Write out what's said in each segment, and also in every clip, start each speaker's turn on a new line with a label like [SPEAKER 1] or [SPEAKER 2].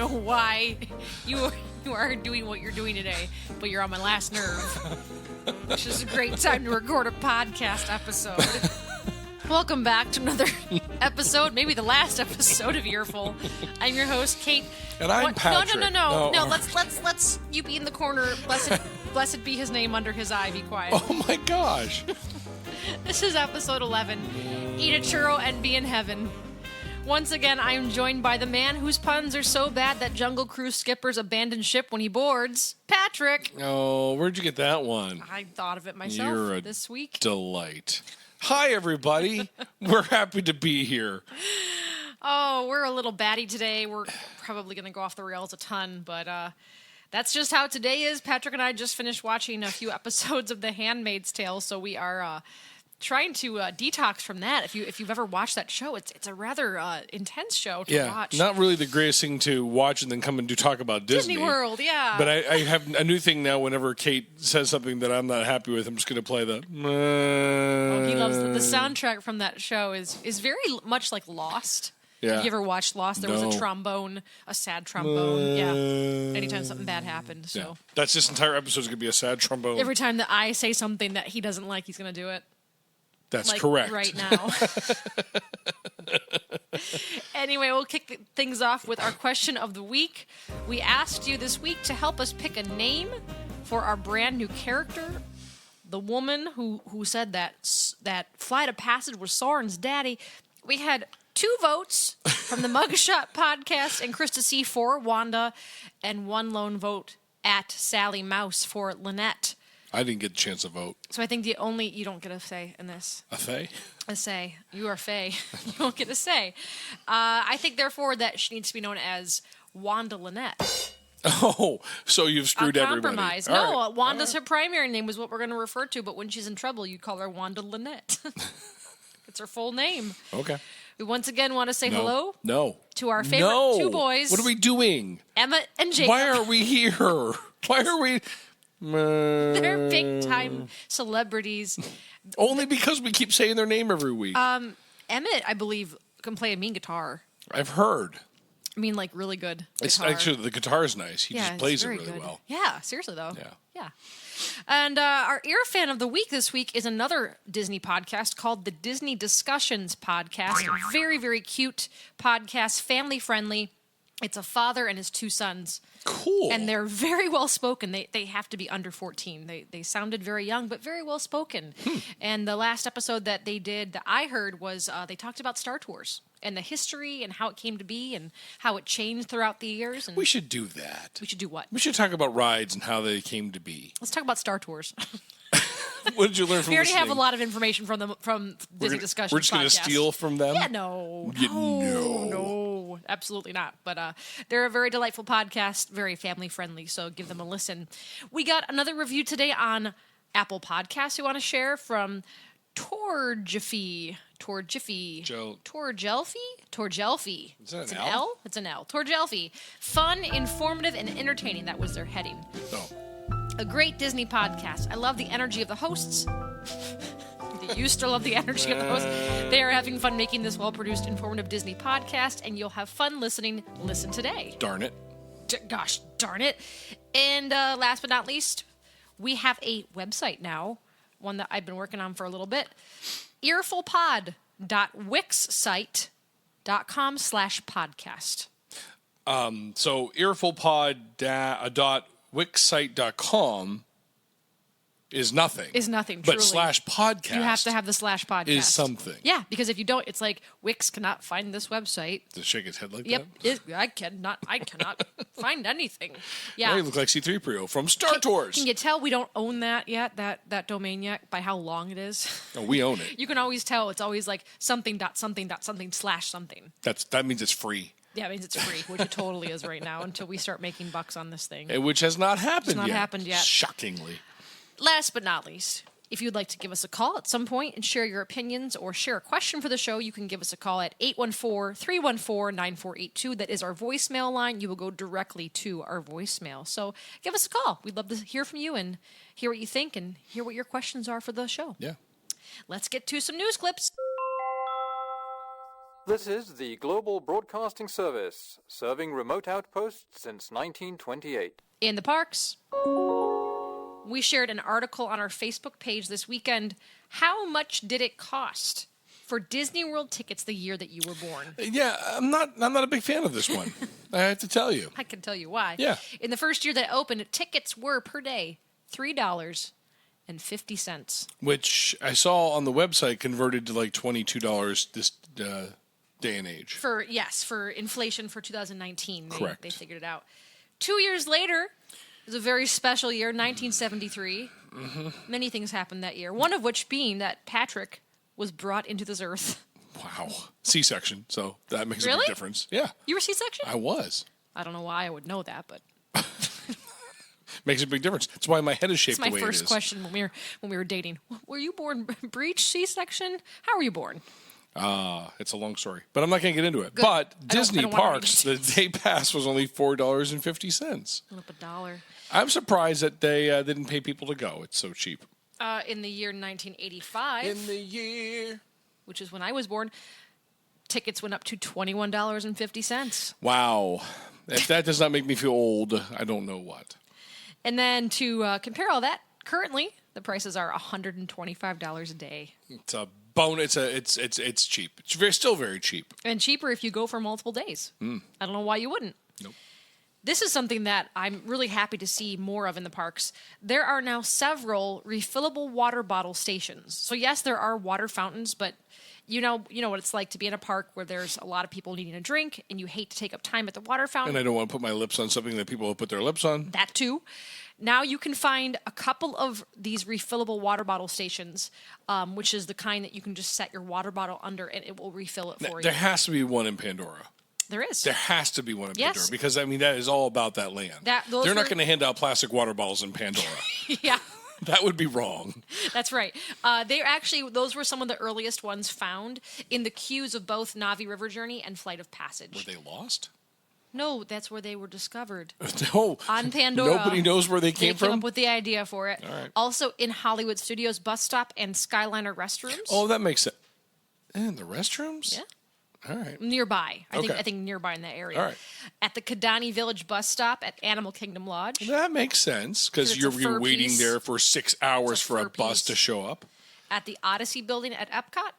[SPEAKER 1] know why you are doing what you're doing today, but you're on my last nerve, which is a great time to record a podcast episode. Welcome back to another episode, maybe the last episode of Earful. I'm your host, Kate.
[SPEAKER 2] And I'm Patrick.
[SPEAKER 1] No. Let's you be in the corner. Blessed be his name under his eye. Be quiet.
[SPEAKER 2] Oh my gosh.
[SPEAKER 1] This is episode 11. Eat a churro and be in heaven. Once again, I am joined by the man whose puns are so bad that Jungle Cruise skippers abandon ship when he boards, Patrick.
[SPEAKER 2] Oh, where'd you get that one?
[SPEAKER 1] I thought of it myself
[SPEAKER 2] You're a
[SPEAKER 1] this week.
[SPEAKER 2] Delight. Hi, everybody. We're happy to be here.
[SPEAKER 1] Oh, we're a little batty today. We're probably going to go off the rails a ton, but that's just how today is. Patrick and I just finished watching a few episodes of The Handmaid's Tale, so we are trying to detox from that. If you've ever watched that show, it's a rather intense show to watch.
[SPEAKER 2] Not really the greatest thing to watch and then come and talk about Disney
[SPEAKER 1] World, yeah.
[SPEAKER 2] But I have a new thing now. Whenever Kate says something that I'm not happy with, I'm just going to play the.
[SPEAKER 1] Oh, he loves the soundtrack from that show is very much like Lost.
[SPEAKER 2] Yeah.
[SPEAKER 1] Have you ever watched Lost? There was a trombone, a sad trombone. Yeah. Anytime something bad happened. So
[SPEAKER 2] yeah. That's this entire episode is going to be a sad trombone.
[SPEAKER 1] Every time that I say something that he doesn't like, he's going to do it.
[SPEAKER 2] That's correct.
[SPEAKER 1] Right now. Anyway, we'll kick things off with our question of the week. We asked you this week to help us pick a name for our brand new character. The woman who said that Flight of Passage was Soren's daddy. We had 2 votes from the Mugshot podcast and Krista C for Wanda, and 1 lone vote at Sally Mouse for Lynette.
[SPEAKER 2] I didn't get a chance to vote.
[SPEAKER 1] So I think you don't get a say in this.
[SPEAKER 2] A say?
[SPEAKER 1] A say. You are Faye. You don't get a say. I think, therefore, that she needs to be known as Wanda Lynette.
[SPEAKER 2] Oh, so you've screwed everybody.
[SPEAKER 1] Compromise. No, right. Wanda's her primary name is what we're going to refer to, but when she's in trouble, you call her Wanda Lynette. It's her full name.
[SPEAKER 2] Okay.
[SPEAKER 1] We once again want to say hello to our favorite 2 boys.
[SPEAKER 2] What are we doing?
[SPEAKER 1] Emma and Jacob.
[SPEAKER 2] Why are we here? Why are we...
[SPEAKER 1] They're big-time celebrities.
[SPEAKER 2] Only because we keep saying their name every week.
[SPEAKER 1] Emmett, I believe, can play a mean guitar.
[SPEAKER 2] I've heard.
[SPEAKER 1] I mean, like, really good guitar.
[SPEAKER 2] It's actually, the guitar is nice. He just plays it really well.
[SPEAKER 1] Yeah, seriously, though.
[SPEAKER 2] Yeah.
[SPEAKER 1] And our ear fan of the week this week is another Disney podcast called the Disney Discussions Podcast. Very, very cute podcast, family-friendly. It's a father and his 2 sons.
[SPEAKER 2] Cool.
[SPEAKER 1] And they're very well spoken. They have to be under 14. They sounded very young, but very well spoken. And the last episode that they did that I heard was they talked about Star Tours and the history and how it came to be and how it changed throughout the years. And
[SPEAKER 2] we should do that.
[SPEAKER 1] We should do what?
[SPEAKER 2] We should talk about rides and how they came to be.
[SPEAKER 1] Let's talk about Star Tours.
[SPEAKER 2] What did you learn from
[SPEAKER 1] We already
[SPEAKER 2] listening?
[SPEAKER 1] have a lot of information from Disney Discussions.
[SPEAKER 2] We're just going to steal from them?
[SPEAKER 1] Yeah, no, absolutely not. But they're a very delightful podcast, very family friendly. So give them a listen. We got another review today on Apple Podcasts we want to share from Torgelfi. Torgelfi.
[SPEAKER 2] Is that
[SPEAKER 1] It's an L? It's an L. Torgelfi. Fun, informative, and entertaining. That was their heading.
[SPEAKER 2] Oh.
[SPEAKER 1] A great Disney podcast. I love the energy of the hosts. You used to love the energy of the hosts. They are having fun making this well-produced, informative Disney podcast, and you'll have fun listening. Listen today.
[SPEAKER 2] Darn it.
[SPEAKER 1] Gosh darn it. And last but not least, we have a website now, one that I've been working on for a little bit. earfulpod.wixsite.com/podcast.
[SPEAKER 2] So earfulpod.wixsite.com is nothing. But
[SPEAKER 1] truly.
[SPEAKER 2] /podcast.
[SPEAKER 1] You have to have the /podcast.
[SPEAKER 2] Is something.
[SPEAKER 1] Yeah, because if you don't, it's like Wix cannot find this website.
[SPEAKER 2] Does it shake its head like
[SPEAKER 1] Yep,
[SPEAKER 2] that?
[SPEAKER 1] I cannot find anything. Yeah.
[SPEAKER 2] Now you look like C-3PO from Star Tours.
[SPEAKER 1] Can you tell we don't own that yet, that domain yet, by how long it is?
[SPEAKER 2] No, we own it.
[SPEAKER 1] You can always tell. It's always like something.something.something /something.
[SPEAKER 2] That means it's free.
[SPEAKER 1] Yeah, it means it's free, which it totally is right now until we start making bucks on this thing.
[SPEAKER 2] Which has not happened yet.
[SPEAKER 1] It's not happened yet.
[SPEAKER 2] Shockingly.
[SPEAKER 1] Last but not least, if you'd like to give us a call at some point and share your opinions or share a question for the show, you can give us a call at 814-314-9482. That is our voicemail line. You will go directly to our voicemail. So give us a call. We'd love to hear from you and hear what you think and hear what your questions are for the show.
[SPEAKER 2] Yeah.
[SPEAKER 1] Let's get to some news clips.
[SPEAKER 3] This is the Global Broadcasting Service, serving remote outposts since 1928.
[SPEAKER 1] In the parks, we shared an article on our Facebook page this weekend. How much did it cost for Disney World tickets the year that you were born?
[SPEAKER 2] Yeah, I'm not a big fan of this one. I have to tell you.
[SPEAKER 1] I can tell you why.
[SPEAKER 2] Yeah.
[SPEAKER 1] In the first year that it opened, tickets were per day $3.50.
[SPEAKER 2] Which I saw on the website converted to like $22 this day and age.
[SPEAKER 1] For inflation for 2019.
[SPEAKER 2] Correct.
[SPEAKER 1] They figured it out. 2 years later, it was a very special year, 1973. Mm-hmm. Many things happened that year. One of which being that Patrick was brought into this earth.
[SPEAKER 2] Wow. C-section, so that makes a
[SPEAKER 1] Really?
[SPEAKER 2] big difference. Yeah.
[SPEAKER 1] You were C-section?
[SPEAKER 2] I was.
[SPEAKER 1] I don't know why I would know that, but
[SPEAKER 2] Makes a big difference. That's why my head is shaped
[SPEAKER 1] it's my
[SPEAKER 2] the way it is.
[SPEAKER 1] first question when we were dating. Were you born breech C-section? How were you born?
[SPEAKER 2] It's a long story, but I'm not going to get into it.
[SPEAKER 1] Good.
[SPEAKER 2] But
[SPEAKER 1] I
[SPEAKER 2] Disney
[SPEAKER 1] don't wanna
[SPEAKER 2] parks, the
[SPEAKER 1] read
[SPEAKER 2] day pass was only $4.50.
[SPEAKER 1] Up $1.
[SPEAKER 2] I'm surprised that they didn't pay people to go. It's so cheap.
[SPEAKER 1] In the year 1985,
[SPEAKER 2] In the year.
[SPEAKER 1] which is when I was born, tickets went up to $21.50.
[SPEAKER 2] Wow. If that does not make me feel old, I don't know what.
[SPEAKER 1] And then to compare all that, currently the prices are $125 a day,
[SPEAKER 2] It's a bonus. It's cheap. It's still very cheap.
[SPEAKER 1] and cheaper if you go for multiple days. I don't know why you wouldn't.
[SPEAKER 2] Nope.
[SPEAKER 1] This is something that I'm really happy to see more of in the parks. There are now several refillable water bottle stations. So yes, there are water fountains, but you know what it's like to be in a park where there's a lot of people needing a drink, and you hate to take up time at the water fountain.
[SPEAKER 2] And I don't want to put my lips on something that people will put their lips on.
[SPEAKER 1] That too. Now you can find a couple of these refillable water bottle stations, which is the kind that you can just set your water bottle under and it will refill it for you.
[SPEAKER 2] There has to be one in Pandora.
[SPEAKER 1] There is.
[SPEAKER 2] There has to be one in
[SPEAKER 1] Yes.
[SPEAKER 2] Pandora because, I mean, that is all about that land.
[SPEAKER 1] Those
[SPEAKER 2] They're not
[SPEAKER 1] were-
[SPEAKER 2] going to hand out plastic water bottles in Pandora.
[SPEAKER 1] Yeah,
[SPEAKER 2] That would be wrong.
[SPEAKER 1] that's right. Those were some of the earliest ones found in the queues of both Navi River Journey and Flight of Passage.
[SPEAKER 2] Were they lost?
[SPEAKER 1] No, that's where they were discovered.
[SPEAKER 2] No.
[SPEAKER 1] On Pandora.
[SPEAKER 2] Nobody knows where they
[SPEAKER 1] They
[SPEAKER 2] came
[SPEAKER 1] came
[SPEAKER 2] from?
[SPEAKER 1] up with the idea for it.
[SPEAKER 2] All right.
[SPEAKER 1] Also in Hollywood Studios bus stop and Skyliner restrooms.
[SPEAKER 2] Oh, that makes sense. And the restrooms?
[SPEAKER 1] Yeah.
[SPEAKER 2] All right.
[SPEAKER 1] Nearby. I
[SPEAKER 2] Okay.
[SPEAKER 1] think nearby in that area.
[SPEAKER 2] All right.
[SPEAKER 1] At the Kidani Village bus stop at Animal Kingdom Lodge.
[SPEAKER 2] That makes sense because
[SPEAKER 1] it's a
[SPEAKER 2] you're
[SPEAKER 1] fur
[SPEAKER 2] waiting
[SPEAKER 1] piece.
[SPEAKER 2] there for 6 hours
[SPEAKER 1] It's a
[SPEAKER 2] for a
[SPEAKER 1] fur
[SPEAKER 2] bus
[SPEAKER 1] piece.
[SPEAKER 2] to show up.
[SPEAKER 1] At the Odyssey building at Epcot.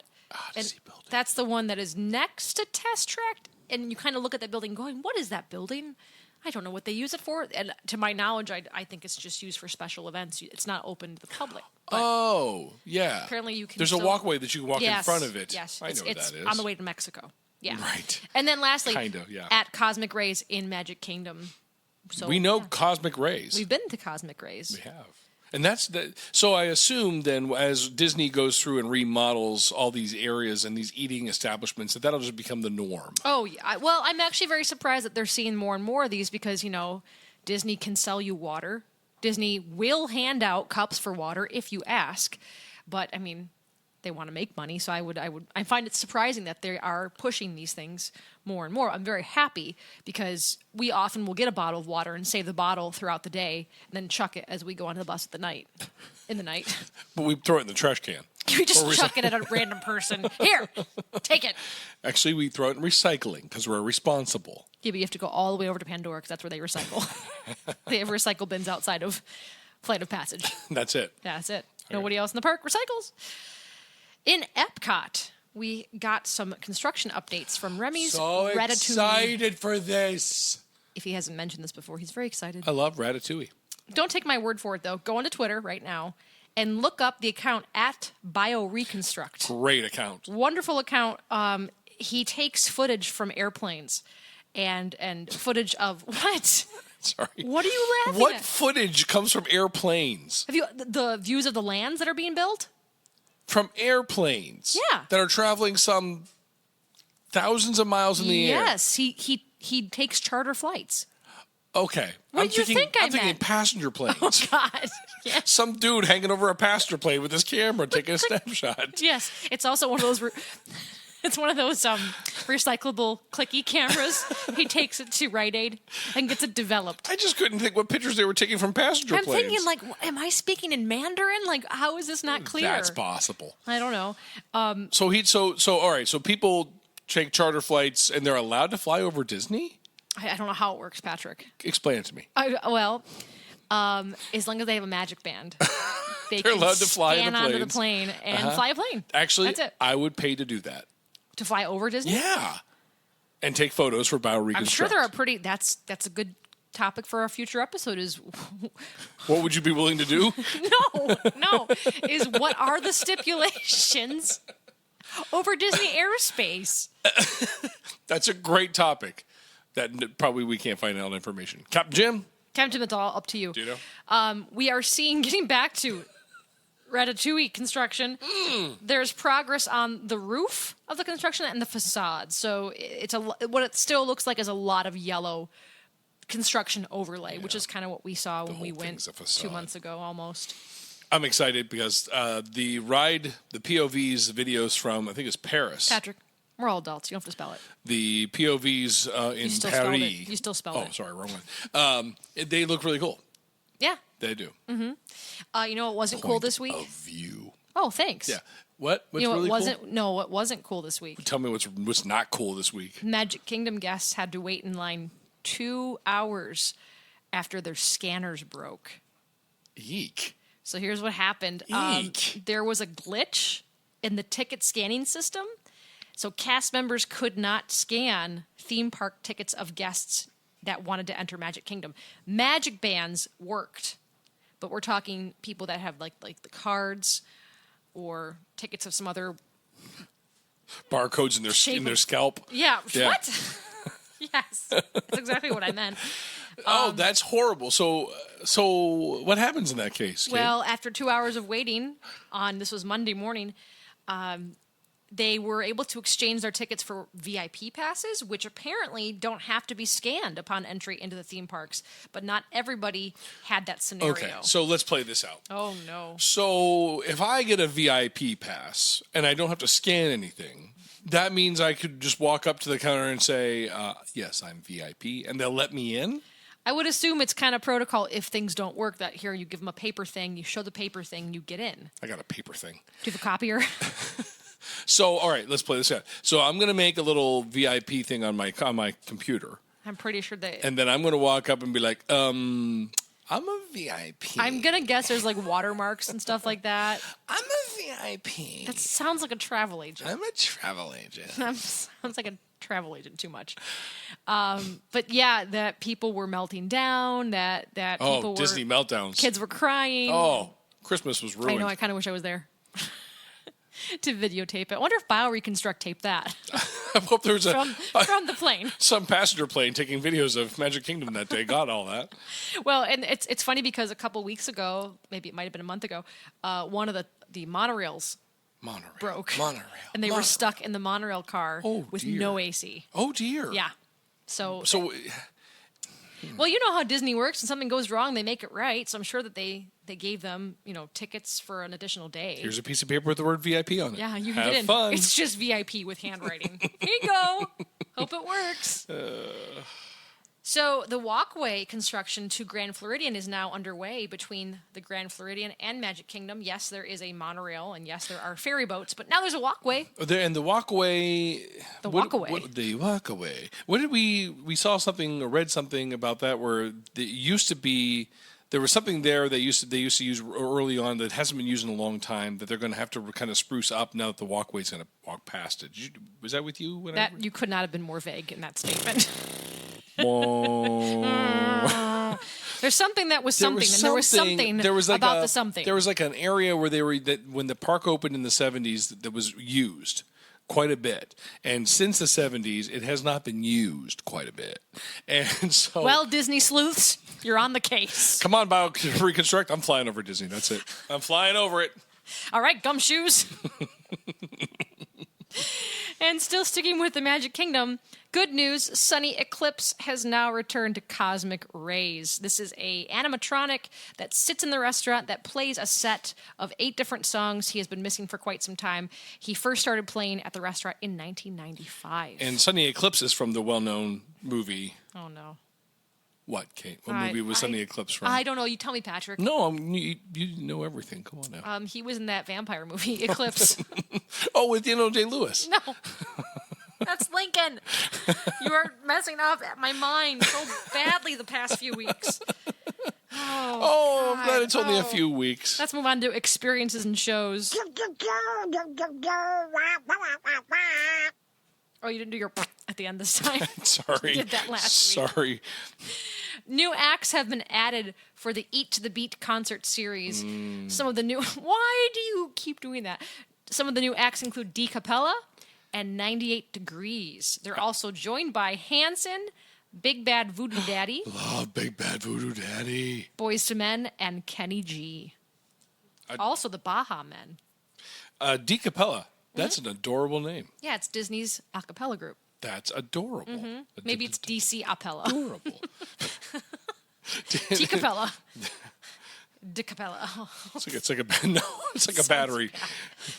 [SPEAKER 2] Odyssey building.
[SPEAKER 1] That's the one that is next to Test Track. And you kind of look at that building going, what is that building? I don't know what they use it for. And to my knowledge, I think it's just used for special events. It's not open to the public. But
[SPEAKER 2] Oh, yeah.
[SPEAKER 1] apparently you can
[SPEAKER 2] There's a
[SPEAKER 1] still-
[SPEAKER 2] walkway that you can walk in
[SPEAKER 1] Yes,
[SPEAKER 2] front of it.
[SPEAKER 1] Yes.
[SPEAKER 2] I know what
[SPEAKER 1] it's
[SPEAKER 2] that is.
[SPEAKER 1] on the way to Mexico. Yeah.
[SPEAKER 2] Right.
[SPEAKER 1] And then lastly,
[SPEAKER 2] Kinda, yeah.
[SPEAKER 1] at Cosmic Rays in Magic Kingdom. So
[SPEAKER 2] We know
[SPEAKER 1] yeah.
[SPEAKER 2] Cosmic Rays.
[SPEAKER 1] We've been to Cosmic Rays.
[SPEAKER 2] We have. And so I assume then as Disney goes through and remodels all these areas and these eating establishments, that'll just become the norm.
[SPEAKER 1] Oh, yeah. Well, I'm actually very surprised that they're seeing more and more of these because, Disney can sell you water. Disney will hand out cups for water if you ask. But, I mean, they want to make money. So I find it surprising that they are pushing these things more and more. I'm very happy because we often will get a bottle of water and save the bottle throughout the day and then chuck it as we go onto the bus in the night.
[SPEAKER 2] But we throw it in the trash can.
[SPEAKER 1] We just chuck it at a random person. Here, take it.
[SPEAKER 2] Actually, we throw it in recycling because we're responsible.
[SPEAKER 1] Yeah, but you have to go all the way over to Pandora because that's where they recycle. They have recycle bins outside of Flight of Passage.
[SPEAKER 2] That's it.
[SPEAKER 1] That's it. Nobody else in the park recycles. In Epcot, we got some construction updates from Remy's
[SPEAKER 2] So
[SPEAKER 1] Ratatouille.
[SPEAKER 2] excited for this.
[SPEAKER 1] If he hasn't mentioned this before, he's very excited.
[SPEAKER 2] I love Ratatouille.
[SPEAKER 1] Don't take my word for it, though. Go onto Twitter right now and look up the account at BioReconstruct.
[SPEAKER 2] Great account.
[SPEAKER 1] Wonderful account. He takes footage from airplanes and footage of what?
[SPEAKER 2] Sorry.
[SPEAKER 1] What are you laughing
[SPEAKER 2] What
[SPEAKER 1] at?
[SPEAKER 2] footage comes from airplanes?
[SPEAKER 1] Have you the views of the lands that are being built?
[SPEAKER 2] From airplanes.
[SPEAKER 1] Yeah.
[SPEAKER 2] That are traveling some thousands of miles in the air.
[SPEAKER 1] Yes, he takes charter flights.
[SPEAKER 2] Okay.
[SPEAKER 1] What did you think I
[SPEAKER 2] I'm thinking
[SPEAKER 1] meant?
[SPEAKER 2] passenger planes.
[SPEAKER 1] God. Yes.
[SPEAKER 2] Some dude hanging over a passenger plane with his camera taking a snapshot.
[SPEAKER 1] Yes. It's also one of those. It's one of those recyclable clicky cameras. He takes it to Rite Aid and gets it developed.
[SPEAKER 2] I just couldn't think what pictures they were taking from passenger
[SPEAKER 1] I'm
[SPEAKER 2] planes.
[SPEAKER 1] thinking, like, am I speaking in Mandarin? Like, how is this not clear?
[SPEAKER 2] That's possible.
[SPEAKER 1] I don't know.
[SPEAKER 2] So all right. So people take charter flights, and they're allowed to fly over Disney?
[SPEAKER 1] I don't know how it works, Patrick.
[SPEAKER 2] Explain it to me.
[SPEAKER 1] As long as they have a magic band,
[SPEAKER 2] They're allowed to fly
[SPEAKER 1] scan
[SPEAKER 2] the
[SPEAKER 1] onto the
[SPEAKER 2] planes.
[SPEAKER 1] plane and fly a plane.
[SPEAKER 2] Actually,
[SPEAKER 1] that's it.
[SPEAKER 2] I would pay to do that.
[SPEAKER 1] To fly over Disney?
[SPEAKER 2] Yeah. And take photos for BioReconstruct.
[SPEAKER 1] I'm sure there are pretty. That's a good topic for our future episode. Is
[SPEAKER 2] what would you be willing to do?
[SPEAKER 1] no. Is what are the stipulations over Disney airspace?
[SPEAKER 2] That's a great topic. That probably we can't find out information. Captain Jim.
[SPEAKER 1] Captain, it's all up to you.
[SPEAKER 2] Do you know?
[SPEAKER 1] We are getting back to Ratatouille construction. There's progress on the roof of the construction and the facade. So what it still looks like is a lot of yellow construction overlay, which is kind of what we saw when we went 2 months ago almost.
[SPEAKER 2] I'm excited because the POVs videos from, I think it's Paris.
[SPEAKER 1] Patrick, we're all adults. You don't have to spell it.
[SPEAKER 2] The POVs in Paris.
[SPEAKER 1] You still spelled it.
[SPEAKER 2] Oh, sorry, wrong one. They look really cool.
[SPEAKER 1] Yeah.
[SPEAKER 2] They do.
[SPEAKER 1] Mm-hmm. You know what wasn't cool this week?
[SPEAKER 2] Of view.
[SPEAKER 1] Oh, thanks.
[SPEAKER 2] Yeah. What's
[SPEAKER 1] you know
[SPEAKER 2] really
[SPEAKER 1] what
[SPEAKER 2] cool?
[SPEAKER 1] No, what wasn't cool this week?
[SPEAKER 2] Tell me what's not cool this week.
[SPEAKER 1] Magic Kingdom guests had to wait in line 2 hours after their scanners broke.
[SPEAKER 2] Eek.
[SPEAKER 1] So here's what happened. There was a glitch in the ticket scanning system. So cast members could not scan theme park tickets of guests that wanted to enter Magic Kingdom. Magic bands worked, but we're talking people that have like the cards or tickets of some other
[SPEAKER 2] barcodes in their scalp.
[SPEAKER 1] Yeah. What? Yes, that's exactly what I meant.
[SPEAKER 2] That's horrible. So what happens in that case, Kate?
[SPEAKER 1] Well, after 2 hours of waiting this was Monday morning, they were able to exchange their tickets for VIP passes, which apparently don't have to be scanned upon entry into the theme parks. But not everybody had that scenario.
[SPEAKER 2] Okay, so let's play this out.
[SPEAKER 1] Oh, no.
[SPEAKER 2] So if I get a VIP pass and I don't have to scan anything, that means I could just walk up to the counter and say, yes, I'm VIP, and they'll let me in?
[SPEAKER 1] I would assume it's kind of protocol if things don't work that here you give them a paper thing, you show the paper thing, you get in.
[SPEAKER 2] I got a paper thing.
[SPEAKER 1] Do you have a copier?
[SPEAKER 2] So, all right, let's play this out. So I'm going to make a little VIP thing on my computer.
[SPEAKER 1] I'm pretty sure they...
[SPEAKER 2] And then I'm going to walk up and be like, I'm a VIP.
[SPEAKER 1] I'm going to guess there's like watermarks and stuff like that.
[SPEAKER 2] I'm a VIP.
[SPEAKER 1] That sounds like a travel agent.
[SPEAKER 2] I'm a travel agent.
[SPEAKER 1] That sounds like a travel agent too much. But yeah, that people were melting down, that people were...
[SPEAKER 2] Disney meltdowns.
[SPEAKER 1] Kids were crying.
[SPEAKER 2] Oh, Christmas was ruined.
[SPEAKER 1] I know, I kind of wish I was there. To videotape it. I wonder if BioReconstruct taped that.
[SPEAKER 2] I hope there was
[SPEAKER 1] from the plane.
[SPEAKER 2] Some passenger plane taking videos of Magic Kingdom that day. Got all that.
[SPEAKER 1] Well, and it's funny because a couple weeks ago, maybe it might have been a month ago, one of the monorails broke. And they were stuck in the monorail car with no AC.
[SPEAKER 2] Oh, dear.
[SPEAKER 1] Yeah. So well, you know how Disney works. When something goes wrong, they make it right. So I'm sure that they gave them, tickets for an additional day.
[SPEAKER 2] Here's a piece of paper with the word VIP on it.
[SPEAKER 1] Yeah, you can
[SPEAKER 2] Have
[SPEAKER 1] get in.
[SPEAKER 2] fun.
[SPEAKER 1] It's just VIP with handwriting. Here you go. Hope it works. So the walkway construction to Grand Floridian is now underway between the Grand Floridian and Magic Kingdom. Yes, there is a monorail, and yes, there are ferry boats, but now there's a walkway.
[SPEAKER 2] And the walkway.
[SPEAKER 1] The walkaway.
[SPEAKER 2] The walkaway. What did we saw something or read something about that where it used to be. There was something there they used to use early on that hasn't been used in a long time that they're going to have to kind of spruce up now that the walkway's going to walk past it. Was that with you?
[SPEAKER 1] You could not have been more vague in that statement. There's something that was something, and there was something about the something.
[SPEAKER 2] There was like an area where when the park opened in the 70s that was used quite a bit, and since the 70s it has not been used quite a bit, and so
[SPEAKER 1] well, Disney sleuths, you're on the case.
[SPEAKER 2] Come on, BioReconstruct. I'm flying over Disney. That's it. I'm flying over it.
[SPEAKER 1] All right, gumshoes. And still sticking with the Magic Kingdom, good news, Sonny Eclipse has now returned to Cosmic Rays. This is a animatronic that sits in the restaurant that plays a set of 8 different songs he has been missing for quite some time. He first started playing at the restaurant in 1995.
[SPEAKER 2] And Sonny Eclipse is from the well-known movie.
[SPEAKER 1] Oh, no.
[SPEAKER 2] What, Kate? What movie was Sonny Eclipse from?
[SPEAKER 1] I don't know. You tell me, Patrick.
[SPEAKER 2] No, you know everything. Come on now.
[SPEAKER 1] He was in that vampire movie, Eclipse.
[SPEAKER 2] Oh, with Daniel Day-Lewis.
[SPEAKER 1] No. That's Lincoln. You are messing up my mind so badly the past few weeks.
[SPEAKER 2] Oh, I'm glad it's only a few weeks.
[SPEAKER 1] Let's move on to experiences and shows. Oh, you didn't do your at the end this time.
[SPEAKER 2] Sorry.
[SPEAKER 1] You did that last week.
[SPEAKER 2] Sorry.
[SPEAKER 1] New acts have been added for the Eat to the Beat concert series. Some of the new... Why do you keep doing that? Some of the new acts include D Capella and 98 Degrees. They're also joined by Hanson, Big Bad Voodoo Daddy.
[SPEAKER 2] Love Big Bad Voodoo Daddy.
[SPEAKER 1] Boys to Men, and Kenny G. Also the Baja Men.
[SPEAKER 2] D Capella. That's an adorable name.
[SPEAKER 1] Yeah, it's Disney's a cappella group.
[SPEAKER 2] That's adorable.
[SPEAKER 1] Maybe it's DC Appella.
[SPEAKER 2] Adorable.
[SPEAKER 1] D Capella. D Capella. Oh.
[SPEAKER 2] It's like a battery.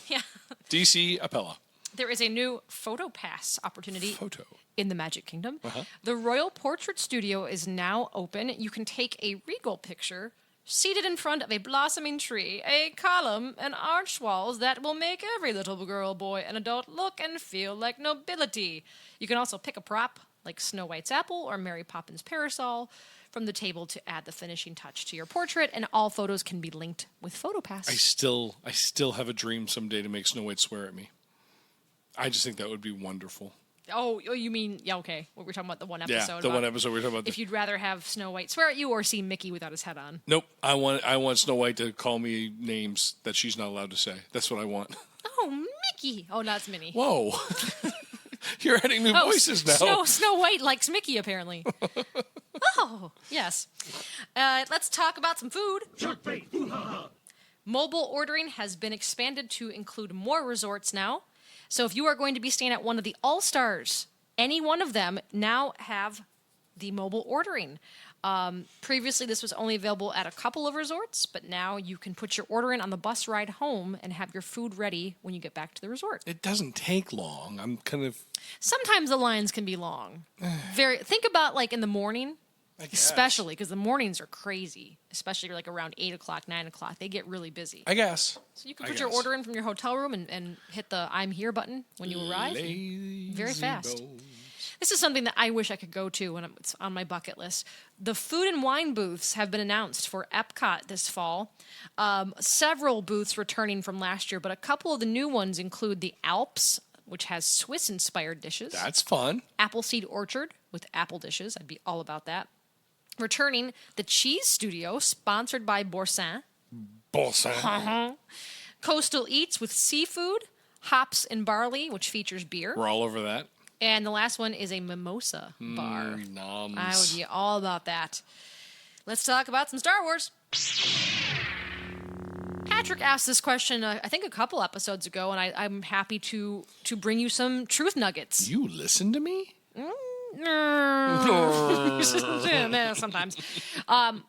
[SPEAKER 1] Yeah.
[SPEAKER 2] DC Appella.
[SPEAKER 1] There is a new photo pass opportunity
[SPEAKER 2] Photo.
[SPEAKER 1] in the Magic Kingdom. The Royal Portrait Studio is now open. You can take a regal picture seated in front of a blossoming tree, a column, and arch walls that will make every little girl, boy, and adult look and feel like nobility. You can also pick a prop like Snow White's apple or Mary Poppins' parasol from the table to add the finishing touch to your portrait, and all photos can be linked with PhotoPass.
[SPEAKER 2] I still have a dream someday to make Snow White swear at me. I just think that would be wonderful.
[SPEAKER 1] Oh, you mean, yeah, okay. We're talking about the one episode.
[SPEAKER 2] Yeah, the one episode we're talking about.
[SPEAKER 1] If you'd rather have Snow White swear at you or see Mickey without his head on.
[SPEAKER 2] Nope. I want Snow White to call me names that she's not allowed to say. That's what I want.
[SPEAKER 1] Oh, Mickey. Oh, no, it's Minnie.
[SPEAKER 2] Whoa. You're adding new voices now.
[SPEAKER 1] Snow White likes Mickey, apparently. Oh, yes. Let's talk about some food. Mobile ordering has been expanded to include more resorts now. So if you are going to be staying at one of the All-Stars, any one of them now have the mobile ordering. Previously, this was only available at a couple of resorts, but now you can put your order in on the bus ride home and have your food ready when you get back to the resort.
[SPEAKER 2] It doesn't take long. I'm kind of...
[SPEAKER 1] Sometimes the lines can be long. Think about like in the morning, especially because the mornings are crazy, especially like around 8 o'clock, 9 o'clock. They get really busy.
[SPEAKER 2] I guess.
[SPEAKER 1] So you can put your order in from your hotel room and hit the I'm here button when you arrive. Very fast. This is something that I wish I could go to when it's on my bucket list. The food and wine booths have been announced for Epcot this fall. Several booths returning from last year, but a couple of the new ones include the Alps, which has Swiss-inspired dishes.
[SPEAKER 2] That's fun.
[SPEAKER 1] Appleseed Orchard with apple dishes. I'd be all about that. Returning, the Cheese Studio, sponsored by Boursin.
[SPEAKER 2] Boursin.
[SPEAKER 1] Coastal Eats with seafood. Hops and Barley, which features beer.
[SPEAKER 2] We're all over that.
[SPEAKER 1] And the last one is a mimosa bar.
[SPEAKER 2] Noms.
[SPEAKER 1] I would be all about that. Let's talk about some Star Wars. Patrick asked this question, I think, a couple episodes ago, and I'm happy to bring you some truth nuggets.
[SPEAKER 2] You listen to me?
[SPEAKER 1] Sometimes.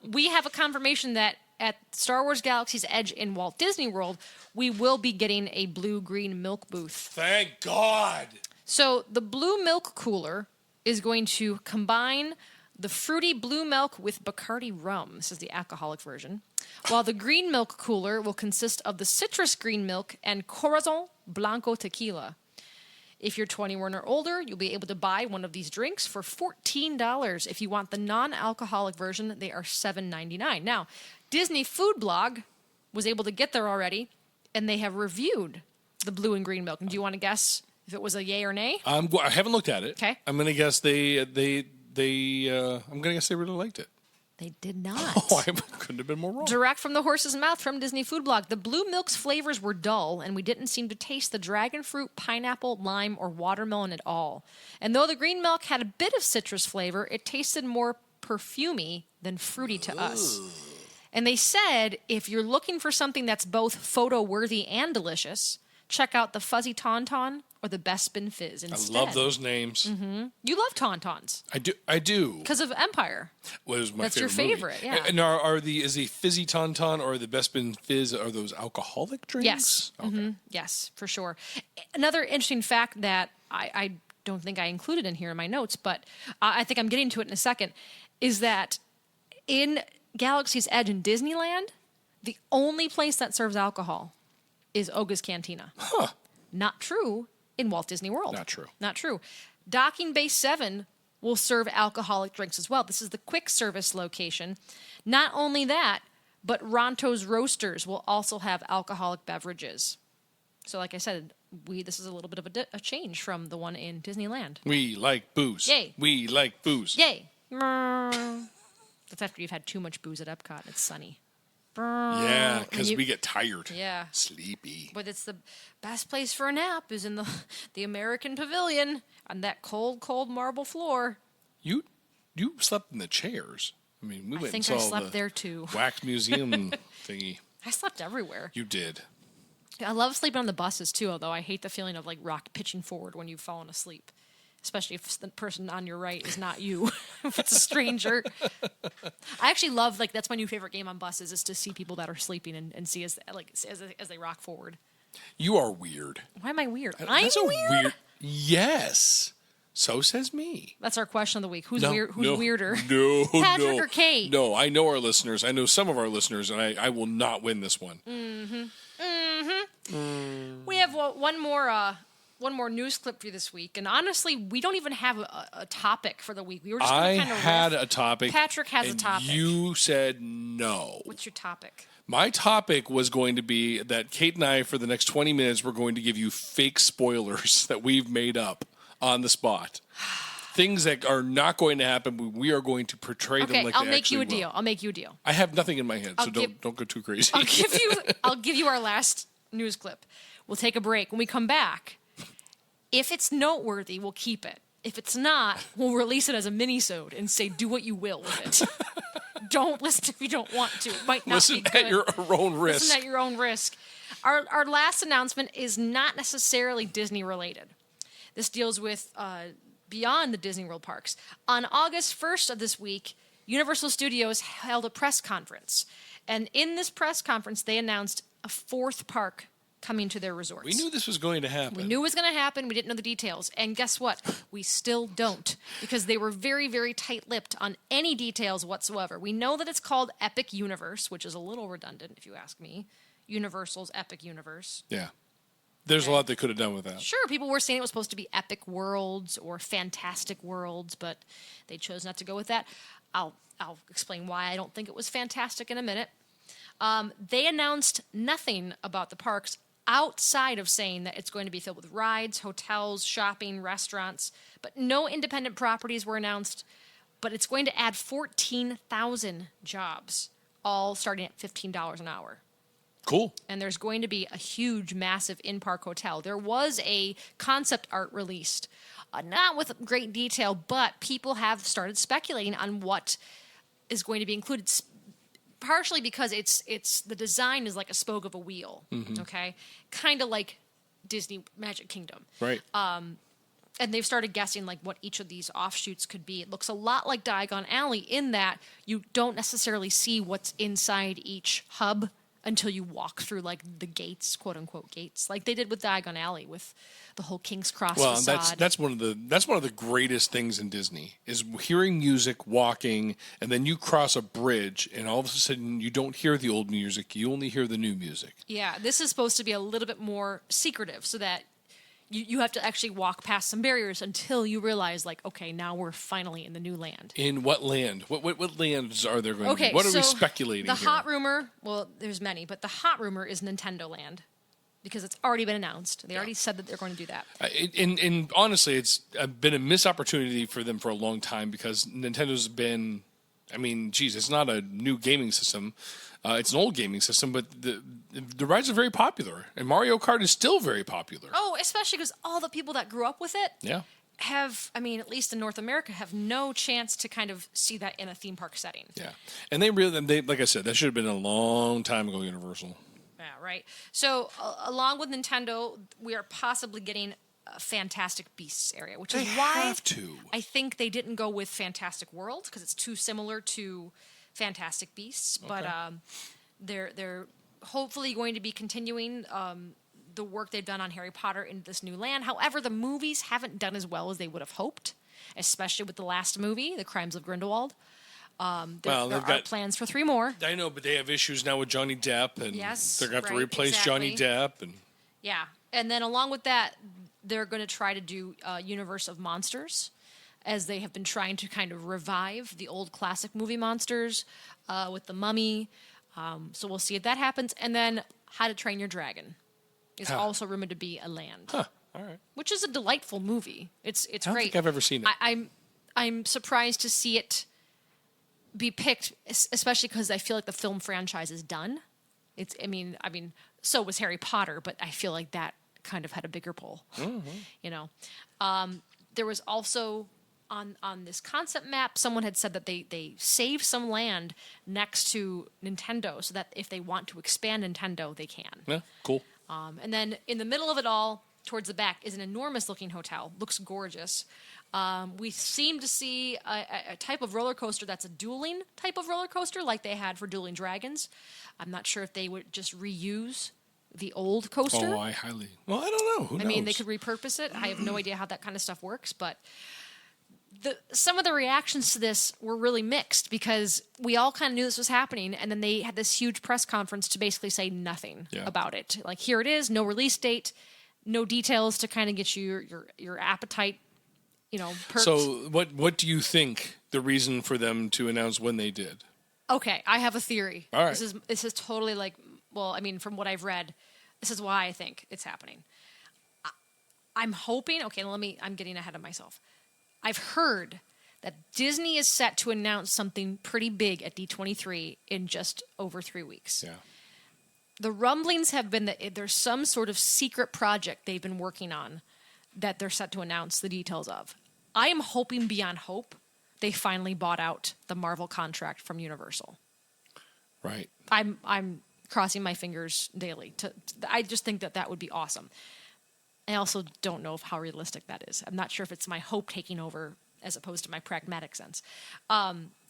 [SPEAKER 1] We have a confirmation that at Star Wars Galaxy's Edge in Walt Disney World, we will be getting a blue-green milk booth.
[SPEAKER 2] Thank God.
[SPEAKER 1] So the blue milk cooler is going to combine the fruity blue milk with Bacardi rum. This is the alcoholic version. While the green milk cooler will consist of the citrus green milk and Corazon Blanco tequila. If you're 21 or older, you'll be able to buy one of these drinks for $14. If you want the non-alcoholic version, they are $7.99. Now, Disney Food Blog was able to get there already, and they have reviewed the blue and green milk. And do you want to guess if it was a yay or nay?
[SPEAKER 2] I haven't looked at it.
[SPEAKER 1] Okay.
[SPEAKER 2] I'm gonna guess I'm gonna guess they really liked it.
[SPEAKER 1] They did not.
[SPEAKER 2] Oh, I couldn't have been more wrong.
[SPEAKER 1] Direct from the horse's mouth from Disney Food Blog. The blue milk's flavors were dull, and we didn't seem to taste the dragon fruit, pineapple, lime, or watermelon at all. And though the green milk had a bit of citrus flavor, it tasted more perfumey than fruity to us. And they said, if you're looking for something that's both photo-worthy and delicious, check out the Fuzzy Tauntaun or the Bespin Fizz instead.
[SPEAKER 2] I love those names.
[SPEAKER 1] Mm-hmm. You love Tauntauns.
[SPEAKER 2] I do.
[SPEAKER 1] Because of Empire.
[SPEAKER 2] Well, it was my
[SPEAKER 1] That's
[SPEAKER 2] favorite
[SPEAKER 1] your
[SPEAKER 2] movie.
[SPEAKER 1] favorite, yeah.
[SPEAKER 2] And is the Fizzy Tauntaun or the Bespin Fizz, are those alcoholic drinks?
[SPEAKER 1] Yes.
[SPEAKER 2] Okay.
[SPEAKER 1] Mm-hmm. Yes, for sure. Another interesting fact that I don't think I included in here in my notes, but I think I'm getting to it in a second, is that in Galaxy's Edge in Disneyland, the only place that serves alcohol is Oga's Cantina.
[SPEAKER 2] Huh.
[SPEAKER 1] Not true in Walt Disney World.
[SPEAKER 2] Not true.
[SPEAKER 1] Not true. Docking Bay 7 will serve alcoholic drinks as well. This is the quick service location. Not only that, but Ronto's Roasters will also have alcoholic beverages. So like I said, this is a little bit of a change from the one in Disneyland.
[SPEAKER 2] We like booze.
[SPEAKER 1] Yay.
[SPEAKER 2] We like booze.
[SPEAKER 1] Yay. That's after you've had too much booze at Epcot and it's sunny.
[SPEAKER 2] Yeah, because we get tired.
[SPEAKER 1] Yeah.
[SPEAKER 2] Sleepy.
[SPEAKER 1] But it's the best place for a nap is in the American Pavilion on that cold, cold marble floor.
[SPEAKER 2] You slept in the chairs. I mean, we went and
[SPEAKER 1] think I
[SPEAKER 2] saw
[SPEAKER 1] slept
[SPEAKER 2] the
[SPEAKER 1] there too.
[SPEAKER 2] wax museum thingy.
[SPEAKER 1] I slept everywhere.
[SPEAKER 2] You did.
[SPEAKER 1] I love sleeping on the buses too, although I hate the feeling of like rock pitching forward when you've fallen asleep. Especially if the person on your right is not you. If it's a stranger. I actually love, like, that's my new favorite game on buses is to see people that are sleeping and see as they rock forward.
[SPEAKER 2] You are weird.
[SPEAKER 1] Why am I weird?
[SPEAKER 2] That's
[SPEAKER 1] I'm
[SPEAKER 2] a weird. Yes. So says me.
[SPEAKER 1] That's our question of the week. Who's
[SPEAKER 2] No,
[SPEAKER 1] weird? Who's
[SPEAKER 2] no,
[SPEAKER 1] weirder?
[SPEAKER 2] No,
[SPEAKER 1] Patrick
[SPEAKER 2] no.
[SPEAKER 1] or Kate?
[SPEAKER 2] No, I know our listeners. I know some of our listeners, and I will not win this one.
[SPEAKER 1] We have one more news clip for you this week, and honestly, we don't even have a topic for the week. We were just
[SPEAKER 2] I
[SPEAKER 1] kind of
[SPEAKER 2] had a topic.
[SPEAKER 1] Patrick has a
[SPEAKER 2] and
[SPEAKER 1] topic.
[SPEAKER 2] You said no.
[SPEAKER 1] What's your topic?
[SPEAKER 2] My topic was going to be that Kate and I, for the next 20 minutes, we're going to give you fake spoilers that we've made up on the spot. Things that are not going to happen, but we are going to portray them like
[SPEAKER 1] I'll
[SPEAKER 2] they
[SPEAKER 1] make
[SPEAKER 2] actually
[SPEAKER 1] you a
[SPEAKER 2] will.
[SPEAKER 1] deal. I'll make you a deal.
[SPEAKER 2] I have nothing in my head, so don't go too crazy.
[SPEAKER 1] I'll give you our last news clip. We'll take a break. When we come back, if it's noteworthy, we'll keep it. If it's not, we'll release it as a mini-sode and say, do what you will with it. Don't listen if you don't want to. It might not
[SPEAKER 2] Listen
[SPEAKER 1] be good.
[SPEAKER 2] at your own risk.
[SPEAKER 1] Listen at your own risk. Our last announcement is not necessarily Disney related. This deals with beyond the Disney World parks. On August 1st of this week, Universal Studios held a press conference. And in this press conference, they announced a fourth park coming to their resorts.
[SPEAKER 2] We knew this was going to happen.
[SPEAKER 1] We knew it was going to happen. We didn't know the details. And guess what? We still don't, because they were very, very tight-lipped on any details whatsoever. We know that it's called Epic Universe, which is a little redundant, if you ask me. Universal's Epic Universe.
[SPEAKER 2] Yeah. There's a lot they could have done with that.
[SPEAKER 1] Sure, people were saying it was supposed to be Epic Worlds or Fantastic Worlds, but they chose not to go with that. I'll explain why I don't think it was fantastic in a minute. They announced nothing about the parks outside of saying that it's going to be filled with rides, hotels, shopping, restaurants, but no independent properties were announced. But it's going to add 14,000 jobs, all starting at $15 an hour.
[SPEAKER 2] Cool.
[SPEAKER 1] And there's going to be a huge, massive in-park hotel. There was a concept art released, not with great detail, but people have started speculating on what is going to be included. Partially because it's the design is like a spoke of a wheel, okay, kind of like Disney Magic Kingdom,
[SPEAKER 2] Right.
[SPEAKER 1] and they've started guessing like what each of these offshoots could be. It looks a lot like Diagon Alley in that you don't necessarily see what's inside each hub until you walk through like the gates, quote unquote gates, like they did with Diagon Alley with the whole King's Cross
[SPEAKER 2] Well,
[SPEAKER 1] facade.
[SPEAKER 2] that's one of the greatest things in Disney is hearing music, walking, and then you cross a bridge, and all of a sudden you don't hear the old music, you only hear the new music.
[SPEAKER 1] Yeah, this is supposed to be a little bit more secretive, so that you have to actually walk past some barriers until you realize, like, okay, now we're finally in the new land.
[SPEAKER 2] In what land? What lands are there going to
[SPEAKER 1] Okay,
[SPEAKER 2] be? What are
[SPEAKER 1] so
[SPEAKER 2] we speculating
[SPEAKER 1] the
[SPEAKER 2] here?
[SPEAKER 1] hot rumor, well, there's many, but the hot rumor is Nintendo Land, because it's already been announced. They already said that they're going to do that.
[SPEAKER 2] And honestly, it's been a missed opportunity for them for a long time because Nintendo's been, I mean, geez, it's not a new gaming system. It's an old gaming system, but the rides are very popular. And Mario Kart is still very popular.
[SPEAKER 1] Oh, especially because all the people that grew up with it
[SPEAKER 2] Yeah.
[SPEAKER 1] have, I mean, at least in North America, have no chance to kind of see that in a theme park setting.
[SPEAKER 2] Yeah. And they like I said, that should have been a long time ago, Universal.
[SPEAKER 1] Yeah, right. So, along with Nintendo, we are possibly getting a Fantastic Beasts area, which is
[SPEAKER 2] They
[SPEAKER 1] why
[SPEAKER 2] have to.
[SPEAKER 1] I think they didn't go with Fantastic World, because it's too similar to Fantastic Beasts.
[SPEAKER 2] Okay.
[SPEAKER 1] But they're hopefully going to be continuing the work they've done on Harry Potter in this new land. However, the movies haven't done as well as they would have hoped, especially with the last movie, The Crimes of Grindelwald. There are plans for 3 more.
[SPEAKER 2] I know, but they have issues now with Johnny Depp, and
[SPEAKER 1] Yes,
[SPEAKER 2] they're going to have to
[SPEAKER 1] right,
[SPEAKER 2] replace Johnny
[SPEAKER 1] exactly.
[SPEAKER 2] Depp. And
[SPEAKER 1] Yeah. And then along with that, they're going to try to do Universe of Monsters, as they have been trying to kind of revive the old classic movie monsters with The Mummy. So we'll see if that happens. And then How to Train Your Dragon is also rumored to be a land.
[SPEAKER 2] Huh. All right.
[SPEAKER 1] Which is a delightful movie. It's
[SPEAKER 2] I don't
[SPEAKER 1] great.
[SPEAKER 2] think I've ever seen it.
[SPEAKER 1] I'm surprised to see it be picked, especially because I feel like the film franchise is done. I mean, so was Harry Potter, but I feel like that kind of had a bigger pull. There was also on this concept map, someone had said that they saved some land next to Nintendo so that if they want to expand Nintendo, they can.
[SPEAKER 2] Yeah, cool.
[SPEAKER 1] And then in the middle of it all, towards the back, is an enormous-looking hotel. Looks gorgeous. We seem to see a type of roller coaster that's a dueling type of roller coaster, like they had for Dueling Dragons. I'm not sure if they would just reuse the old coaster.
[SPEAKER 2] Oh, I don't know. Who knows?
[SPEAKER 1] I mean, they could repurpose it. I have no idea how that kind of stuff works, but some of the reactions to this were really mixed because we all kind of knew this was happening, and then they had this huge press conference to basically say nothing about it. Like, here it is, no release date, no details to kind of get you your appetite, perked.
[SPEAKER 2] So what do you think the reason for them to announce when they did?
[SPEAKER 1] Okay, I have a theory.
[SPEAKER 2] All right.
[SPEAKER 1] This is totally from what I've read, this is why I think it's happening. I'm hoping, I'm getting ahead of myself. I've heard that Disney is set to announce something pretty big at D23 in just over 3 weeks.
[SPEAKER 2] Yeah.
[SPEAKER 1] The rumblings have been that there's some sort of secret project they've been working on that they're set to announce the details of. I am hoping beyond hope they finally bought out the Marvel contract from Universal.
[SPEAKER 2] Right.
[SPEAKER 1] I'm crossing my fingers daily. I just think that would be awesome. I also don't know how realistic that is. I'm not sure if it's my hope taking over as opposed to my pragmatic sense.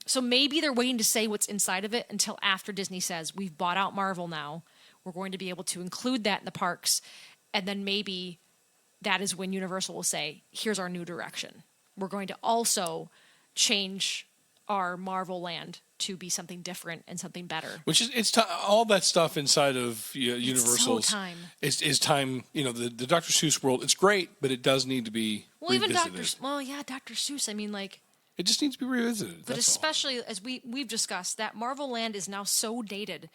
[SPEAKER 1] So maybe they're waiting to say what's inside of it until after Disney says, we've bought out Marvel now. We're going to be able to include that in the parks. And then maybe that is when Universal will say, here's our new direction. We're going to also change our Marvel land to be something different and something better.
[SPEAKER 2] Which is all that stuff inside of Universal's.
[SPEAKER 1] It's so time.
[SPEAKER 2] Is time. The Dr. Seuss world. It's great, but it does need to be revisited.
[SPEAKER 1] Dr. Seuss. I mean,
[SPEAKER 2] it just needs to be revisited.
[SPEAKER 1] But especially as we've discussed, that Marvel land is now so dated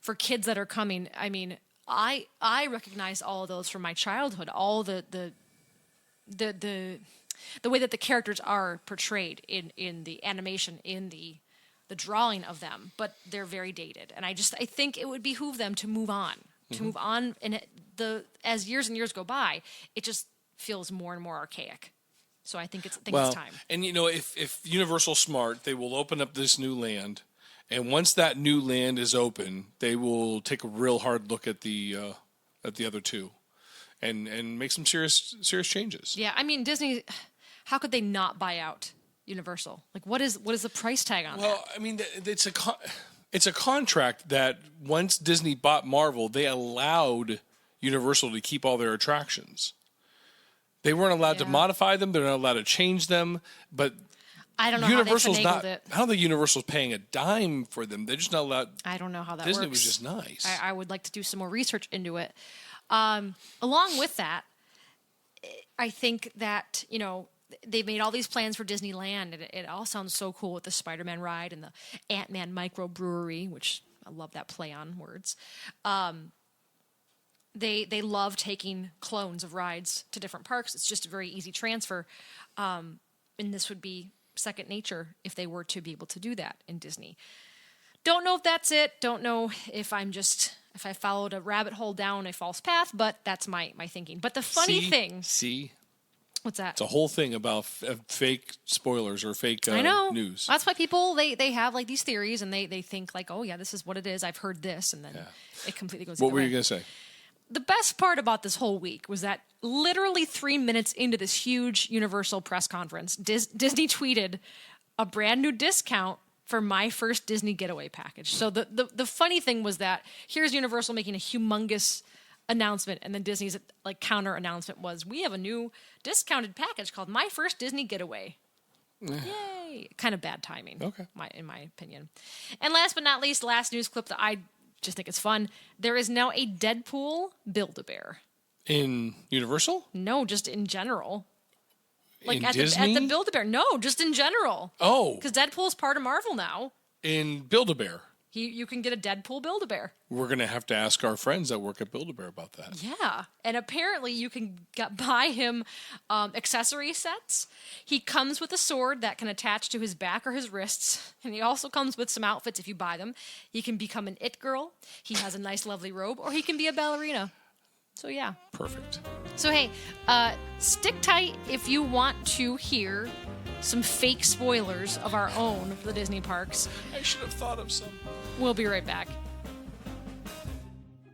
[SPEAKER 1] for kids that are coming. I mean, I recognize all of those from my childhood. All the way that the characters are portrayed in the animation, in the drawing of them, but they're very dated. And I think it would behoove them to move on. And as years and years go by, it just feels more and more archaic. So I think it's time.
[SPEAKER 2] And if Universal's smart, they will open up this new land, and once that new land is open, they will take a real hard look at the other two, and make some serious changes.
[SPEAKER 1] Yeah, I mean, Disney. How could they not buy out Universal? Like, what is the price tag on that?
[SPEAKER 2] Well, I mean, it's a contract that once Disney bought Marvel, they allowed Universal to keep all their attractions. They weren't allowed to modify them. They're not allowed to change them. But
[SPEAKER 1] I don't know
[SPEAKER 2] Universal's
[SPEAKER 1] how they finagled it.
[SPEAKER 2] I don't think Universal's paying a dime for them. They're just not allowed.
[SPEAKER 1] I don't know how that
[SPEAKER 2] Disney
[SPEAKER 1] works.
[SPEAKER 2] was just nice.
[SPEAKER 1] I would like to do some more research into it. Along with that, I think that, they've made all these plans for Disneyland, and it all sounds so cool with the Spider-Man ride and the Ant-Man microbrewery, which I love that play on words. They love taking clones of rides to different parks. It's just a very easy transfer. And this would be second nature if they were to be able to do that in Disney. Don't know if that's it. Don't know if I followed a rabbit hole down a false path, but that's my thinking. But the funny thing... What's that?
[SPEAKER 2] It's a whole thing about fake spoilers or fake
[SPEAKER 1] I know.
[SPEAKER 2] news.
[SPEAKER 1] That's why people, they have like these theories and they think like, oh yeah, this is what it is. I've heard this. And then it completely goes
[SPEAKER 2] What were you going to say?
[SPEAKER 1] The best part about this whole week was that literally 3 minutes into this huge Universal press conference, Disney tweeted a brand new discount for my first Disney getaway package. So the funny thing was that here's Universal making a humongous announcement, and then Disney's counter announcement was, we have a new discounted package called My First Disney Getaway. Yay! Kind of bad timing, in my opinion. And last but not least, last news clip that I just think is fun. There is now a Deadpool Build-A-Bear.
[SPEAKER 2] In Universal?
[SPEAKER 1] No, just in general. Like
[SPEAKER 2] In
[SPEAKER 1] at
[SPEAKER 2] Disney?
[SPEAKER 1] the Build-A-Bear. No, just in general.
[SPEAKER 2] Oh,
[SPEAKER 1] Because Deadpool's part of Marvel now.
[SPEAKER 2] in Build-A-Bear.
[SPEAKER 1] You can get a Deadpool Build-A-Bear.
[SPEAKER 2] We're going to have to ask our friends that work at Build-A-Bear about that.
[SPEAKER 1] Yeah, and apparently you can buy him accessory sets. He comes with a sword that can attach to his back or his wrists, and he also comes with some outfits if you buy them. He can become an it girl. He has a nice, lovely robe, or he can be a ballerina. So yeah.
[SPEAKER 2] Perfect.
[SPEAKER 1] So hey, stick tight if you want to hear some fake spoilers of our own for the Disney parks.
[SPEAKER 2] I should have thought of some.
[SPEAKER 1] We'll be right back.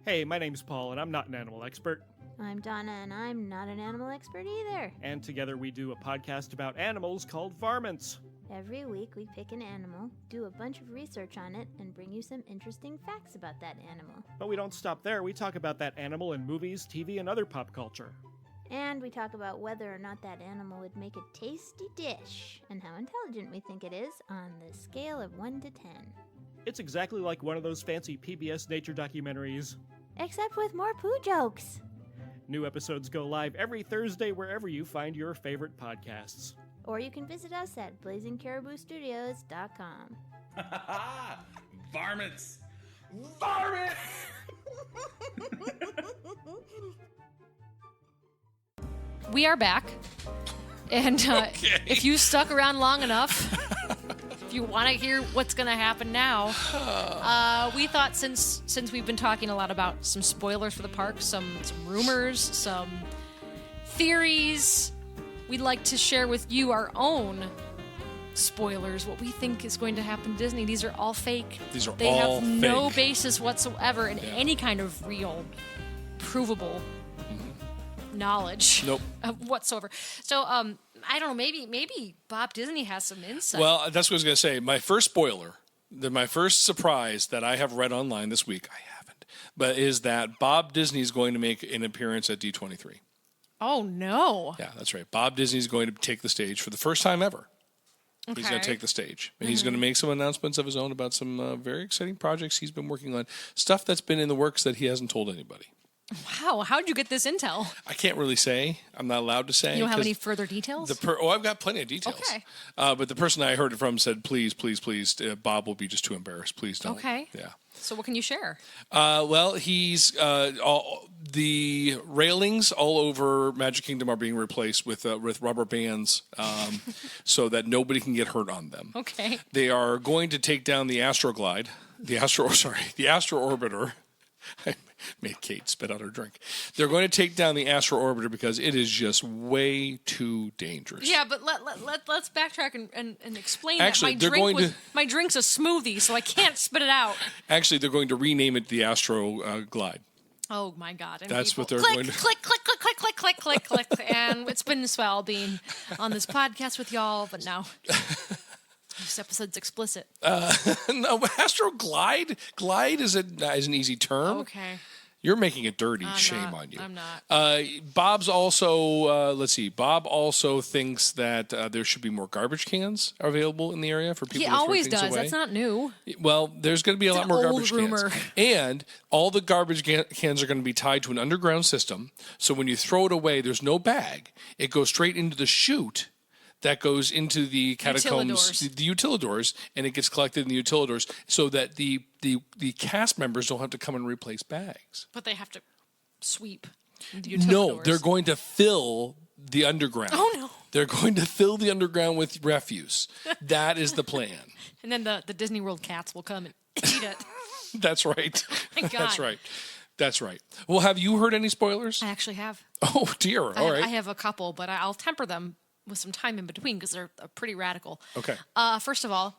[SPEAKER 4] Hey, my name's Paul, and I'm not an animal expert.
[SPEAKER 5] I'm Donna, and I'm not an animal expert either.
[SPEAKER 4] And together we do a podcast about animals called Varmints.
[SPEAKER 5] Every week we pick an animal, do a bunch of research on it, and bring you some interesting facts about that animal.
[SPEAKER 4] But we don't stop there. We talk about that animal in movies, TV, and other pop culture.
[SPEAKER 5] And we talk about whether or not that animal would make a tasty dish, and how intelligent we think it is on the scale of 1 to 10.
[SPEAKER 4] It's exactly like one of those fancy PBS nature documentaries.
[SPEAKER 5] Except with more poo jokes.
[SPEAKER 4] New episodes go live every Thursday wherever you find your favorite podcasts.
[SPEAKER 5] Or you can visit us at blazingcariboustudios.com.
[SPEAKER 6] Varmints! Varmints!
[SPEAKER 1] We are back, and if you stuck around long enough, if you want to hear what's going to happen now, we thought since we've been talking a lot about some spoilers for the park, some rumors, some theories, we'd like to share with you our own spoilers, what we think is going to happen to Disney. These are all fake. They have no basis whatsoever in any kind of real, provable knowledge whatsoever. So I don't know, maybe Bob Disney has some insight.
[SPEAKER 2] Well, that's what I was going to say. My first spoiler, my first surprise that I have read online this week, I haven't, but is that Bob Disney is going to make an appearance at D23.
[SPEAKER 1] Oh no.
[SPEAKER 2] Yeah, that's right. Bob Disney is going to take the stage for the first time ever. Okay. He's going to take the stage. And he's going to make some announcements of his own about some very exciting projects he's been working on, stuff that's been in the works that he hasn't told anybody.
[SPEAKER 1] Wow, how'd you get this intel?
[SPEAKER 2] I can't really say. I'm not allowed to say.
[SPEAKER 1] You don't have any further details?
[SPEAKER 2] I've got plenty of details.
[SPEAKER 1] Okay.
[SPEAKER 2] But the person I heard it from said, please, Bob will be just too embarrassed. Please don't.
[SPEAKER 1] Okay.
[SPEAKER 2] Yeah.
[SPEAKER 1] So what can you share?
[SPEAKER 2] Well, he's the railings all over Magic Kingdom are being replaced with rubber bands so that nobody can get hurt on them.
[SPEAKER 1] Okay.
[SPEAKER 2] They are going to take down the Astroglide, the Astro Orbiter. I made Kate spit out her drink. They're going to take down the Astro Orbiter because it is just way too dangerous.
[SPEAKER 1] Yeah, but let's backtrack and explain
[SPEAKER 2] Actually,
[SPEAKER 1] that. My drink's a smoothie, so I can't spit it out.
[SPEAKER 2] Actually, they're going to rename it the Astro Glide.
[SPEAKER 1] Oh my God! And
[SPEAKER 2] That's what they're
[SPEAKER 1] click,
[SPEAKER 2] going to
[SPEAKER 1] click, click, click, click, click, click, click, click, and it's been swell being on this podcast with y'all, but now this episode's explicit.
[SPEAKER 2] No, Astro Glide is an easy term.
[SPEAKER 1] Okay.
[SPEAKER 2] You're making it dirty. Shame on you.
[SPEAKER 1] I'm not.
[SPEAKER 2] Bob's also, Bob also thinks that there should be more garbage cans available in the area for people
[SPEAKER 1] He
[SPEAKER 2] to throw
[SPEAKER 1] always
[SPEAKER 2] things
[SPEAKER 1] does.
[SPEAKER 2] away.
[SPEAKER 1] That's not new.
[SPEAKER 2] Well, there's going to be a lot
[SPEAKER 1] an
[SPEAKER 2] more
[SPEAKER 1] old
[SPEAKER 2] garbage
[SPEAKER 1] rumor.
[SPEAKER 2] cans. And all the garbage cans are going to be tied to an underground system. So when you throw it away, there's no bag. It goes straight into the chute that goes into the catacombs, the utilidors, and it gets collected in the utilidors so that the cast members don't have to come and replace bags.
[SPEAKER 1] But they have to sweep the utilidors.
[SPEAKER 2] No, they're going to fill the underground.
[SPEAKER 1] Oh, no.
[SPEAKER 2] They're going to fill the underground with refuse. That is the plan.
[SPEAKER 1] And then the Disney World cats will come and eat it.
[SPEAKER 2] That's right.
[SPEAKER 1] My God.
[SPEAKER 2] That's right. That's right. Well, have you heard any spoilers?
[SPEAKER 1] I actually have.
[SPEAKER 2] Oh, dear. All right.
[SPEAKER 1] I have a couple, but I'll temper them with some time in between because they're pretty radical.
[SPEAKER 2] Okay.
[SPEAKER 1] First of all,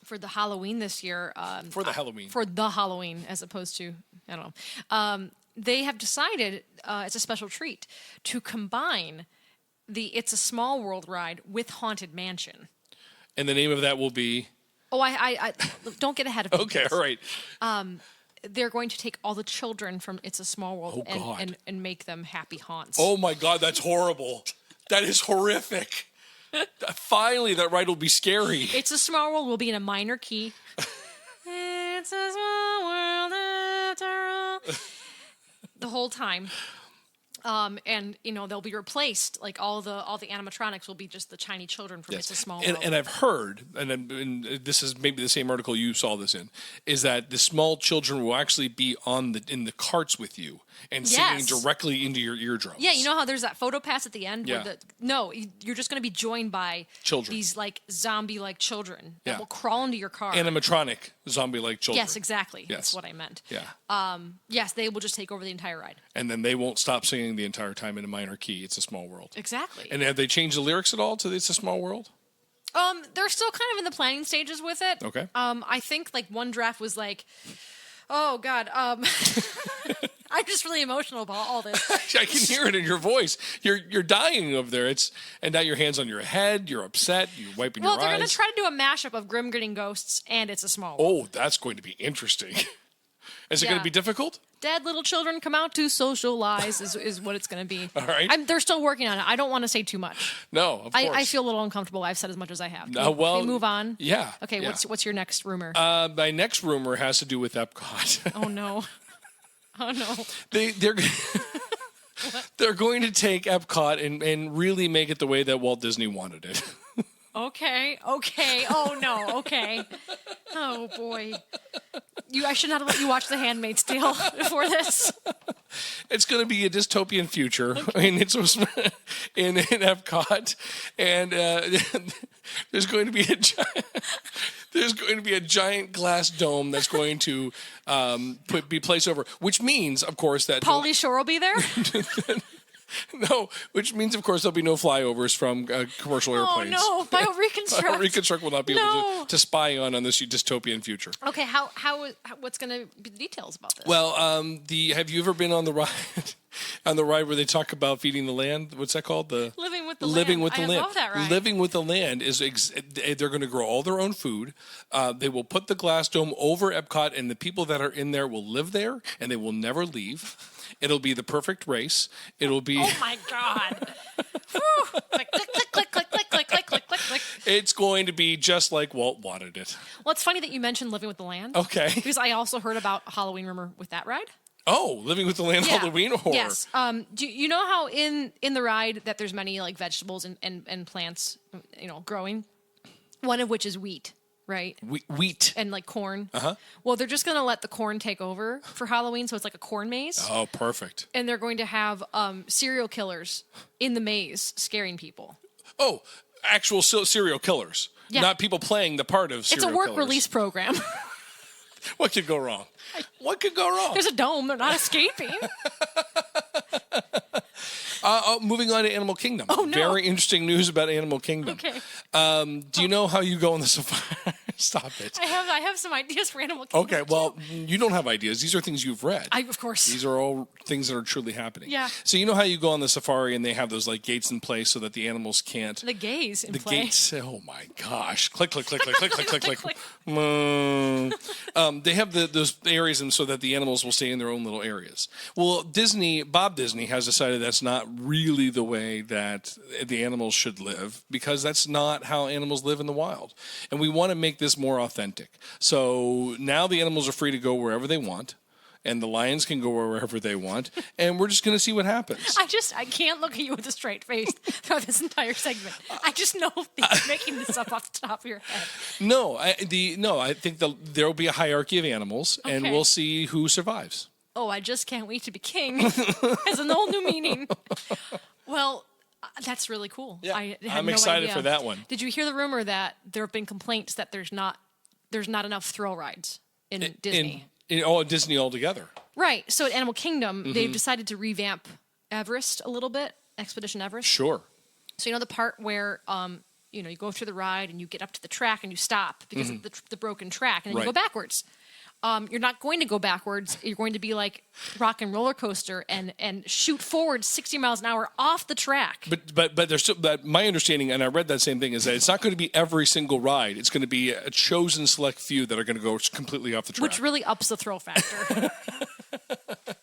[SPEAKER 1] for the Halloween this year.
[SPEAKER 2] For the Halloween.
[SPEAKER 1] For the Halloween, as opposed to, I don't know. They have decided, it's a special treat, to combine the It's a Small World ride with Haunted Mansion.
[SPEAKER 2] And the name of that will be?
[SPEAKER 1] Oh, I don't get ahead of me.
[SPEAKER 2] Okay, all right.
[SPEAKER 1] They're going to take all the children from It's a Small World and make them happy haunts.
[SPEAKER 2] Oh, my God, that's horrible. That is horrific. Finally, that ride will be scary.
[SPEAKER 1] It's a Small World will be in a minor key. It's a small world after all. The whole time. And they'll be replaced. Like all the animatronics will be just the tiny children from It's a Small World.
[SPEAKER 2] And I've heard, and this is maybe the same article you saw this in, is that the small children will actually be in the carts with you and singing directly into your eardrums.
[SPEAKER 1] Yeah, you know how there's that photo pass at the end?
[SPEAKER 2] Yeah.
[SPEAKER 1] You're just going to be joined by
[SPEAKER 2] children.
[SPEAKER 1] These like zombie-like children
[SPEAKER 2] Yeah.
[SPEAKER 1] that will crawl into your car.
[SPEAKER 2] Animatronic zombie-like children.
[SPEAKER 1] Yes, exactly.
[SPEAKER 2] Yes.
[SPEAKER 1] That's what I meant.
[SPEAKER 2] Yeah.
[SPEAKER 1] Yes, they will just take over the entire ride.
[SPEAKER 2] And then they won't stop singing the entire time in a minor key. It's a small world.
[SPEAKER 1] Exactly.
[SPEAKER 2] And have they changed the lyrics at all to It's a Small World?
[SPEAKER 1] They're still kind of in the planning stages with it.
[SPEAKER 2] Okay.
[SPEAKER 1] I think like one draft was like, oh God, I'm just really emotional about all this.
[SPEAKER 2] I can hear it in your voice. You're dying over there. And now your hands on your head. You're upset. You're wiping your eyes.
[SPEAKER 1] Well, they're going to try to do a mashup of Grim Grinning Ghosts and It's a Small World.
[SPEAKER 2] Oh, that's going to be interesting. Is it going to be difficult?
[SPEAKER 1] Dead little children come out to socialize is what it's going to be.
[SPEAKER 2] All right.
[SPEAKER 1] They're still working on it. I don't want to say too much.
[SPEAKER 2] No, of course.
[SPEAKER 1] I feel a little uncomfortable. I've said as much as I have.
[SPEAKER 2] Can we
[SPEAKER 1] move on?
[SPEAKER 2] Yeah.
[SPEAKER 1] Okay,
[SPEAKER 2] yeah.
[SPEAKER 1] what's your next rumor?
[SPEAKER 2] My next rumor has to do with Epcot.
[SPEAKER 1] Oh, no. Oh, no.
[SPEAKER 2] They're going to take Epcot and really make it the way that Walt Disney wanted it.
[SPEAKER 1] Okay. Oh, no. Okay. Oh, boy. I should not have let you watch The Handmaid's Tale before this.
[SPEAKER 2] It's going to be a dystopian future. Okay. I mean, it's in Epcot, and there's going to be a giant glass dome that's going to be placed over, which means, of course, that
[SPEAKER 1] Pauly Shore will be there.
[SPEAKER 2] No, which means, of course, there'll be no flyovers from commercial airplanes.
[SPEAKER 1] Oh, no. BioReconstruct.
[SPEAKER 2] BioReconstruct will not be able to spy on this dystopian future.
[SPEAKER 1] Okay, what's going to be the details about this?
[SPEAKER 2] Well, have you ever been on the ride? On the ride where they talk about feeding the land? What's that called? The
[SPEAKER 1] Living with the
[SPEAKER 2] Living
[SPEAKER 1] Land.
[SPEAKER 2] with the Land.
[SPEAKER 1] I love that ride.
[SPEAKER 2] Living with the Land is they're going to grow all their own food. They will put the glass dome over Epcot, and the people that are in there will live there, and they will never leave. It'll be the perfect race. It'll be.
[SPEAKER 1] Oh my God! Click, click, click, click, click, click, click, click, click, click.
[SPEAKER 2] It's going to be just like Walt wanted it.
[SPEAKER 1] Well, it's funny that you mentioned Living with the Land.
[SPEAKER 2] Okay.
[SPEAKER 1] Because I also heard about a Halloween rumor with that ride.
[SPEAKER 2] Oh, Living with the Land Halloween horror.
[SPEAKER 1] Yes. Do you know how in the ride that there's many like vegetables and plants, growing? One of which is wheat. Right?
[SPEAKER 2] Wheat.
[SPEAKER 1] And like corn.
[SPEAKER 2] Uh-huh.
[SPEAKER 1] Well, they're just going to let the corn take over for Halloween, so it's like a corn maze.
[SPEAKER 2] Oh, perfect.
[SPEAKER 1] And they're going to have serial killers in the maze scaring people.
[SPEAKER 2] Oh, actual serial killers.
[SPEAKER 1] Yeah.
[SPEAKER 2] Not people playing the part of serial killers.
[SPEAKER 1] It's a work release program.
[SPEAKER 2] What could go wrong? What could go wrong?
[SPEAKER 1] There's a dome. They're not escaping.
[SPEAKER 2] Moving on to Animal Kingdom.
[SPEAKER 1] Oh, no.
[SPEAKER 2] Very interesting news about Animal Kingdom.
[SPEAKER 1] Okay.
[SPEAKER 2] Do you know how you go on the safari? Stop it.
[SPEAKER 1] I have some ideas for Animal Kingdom.
[SPEAKER 2] Okay, well, you don't have ideas. These are things you've read.
[SPEAKER 1] Of course.
[SPEAKER 2] These are all things that are truly happening.
[SPEAKER 1] Yeah.
[SPEAKER 2] So you know how you go on the safari and they have those like gates in place so that the animals can't.
[SPEAKER 1] The gays in
[SPEAKER 2] the
[SPEAKER 1] play.
[SPEAKER 2] Gates. Oh my gosh! Click, click, click, click, click, click, click, click.
[SPEAKER 1] Click.
[SPEAKER 2] They have those areas so that the animals will stay in their own little areas. Well, Bob Disney has decided that's not really the way that the animals should live because that's not how animals live in the wild, and we want to make this more authentic. So now the animals are free to go wherever they want. And the lions can go wherever they want, and we're just going to see what happens.
[SPEAKER 1] I can't look at you with a straight face throughout this entire segment. I just know that you're making this up off the top of your head.
[SPEAKER 2] No, I think there will be a hierarchy of animals, and
[SPEAKER 1] Okay.
[SPEAKER 2] we'll see who survives.
[SPEAKER 1] Oh, I just can't wait to be king. Has a whole new meaning. Well, that's really cool.
[SPEAKER 2] Yeah,
[SPEAKER 1] I had
[SPEAKER 2] I'm
[SPEAKER 1] no
[SPEAKER 2] excited
[SPEAKER 1] idea.
[SPEAKER 2] for that one.
[SPEAKER 1] Did you hear the rumor that there have been complaints that there's not enough thrill rides in Disney?
[SPEAKER 2] In Disney altogether.
[SPEAKER 1] Right. So at Animal Kingdom,
[SPEAKER 2] Mm-hmm.
[SPEAKER 1] they've decided to revamp Everest a little bit, Expedition Everest.
[SPEAKER 2] Sure.
[SPEAKER 1] So you know the part where you go through the ride and you get up to the track and you stop because of the broken track and then you
[SPEAKER 2] Right.
[SPEAKER 1] go backwards. You're not going to go backwards. You're going to be like rock and roller coaster and shoot forward 60 miles an hour off the track.
[SPEAKER 2] But there's still, but my understanding, and I read that same thing, is that it's not going to be every single ride. It's going to be a chosen select few that are going to go completely off the track.
[SPEAKER 1] Which really ups the thrill factor.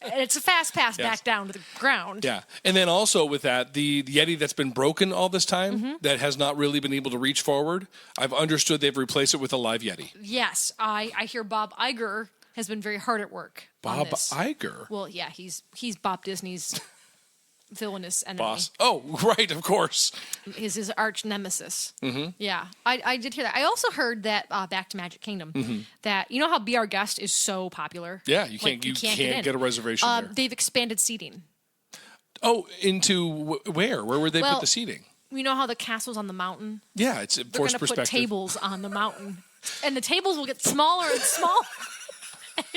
[SPEAKER 1] And it's a fast pass back down to the ground.
[SPEAKER 2] Yeah. And then also with that, the Yeti that's been broken all this time, that has not really been able to reach forward, I've understood they've replaced it with a live Yeti.
[SPEAKER 1] Yes, I hear Bob Iger has been very hard at work on
[SPEAKER 2] Bob
[SPEAKER 1] this.
[SPEAKER 2] Iger?
[SPEAKER 1] Well, yeah, he's Bob Disney's villainous enemy.
[SPEAKER 2] Boss. Oh, right, of course.
[SPEAKER 1] Is his arch nemesis. Mm-hmm. Yeah, I did hear that. I also heard that back to Magic Kingdom that you know how Be Our Guest is so popular.
[SPEAKER 2] Yeah, you can't get a reservation there.
[SPEAKER 1] They've expanded seating.
[SPEAKER 2] Oh, into where? Where would they put the seating?
[SPEAKER 1] You know how the castle's on the mountain?
[SPEAKER 2] Yeah, it's
[SPEAKER 1] They're
[SPEAKER 2] forced
[SPEAKER 1] going to put
[SPEAKER 2] perspective.
[SPEAKER 1] tables on the mountain, and the tables will get smaller and smaller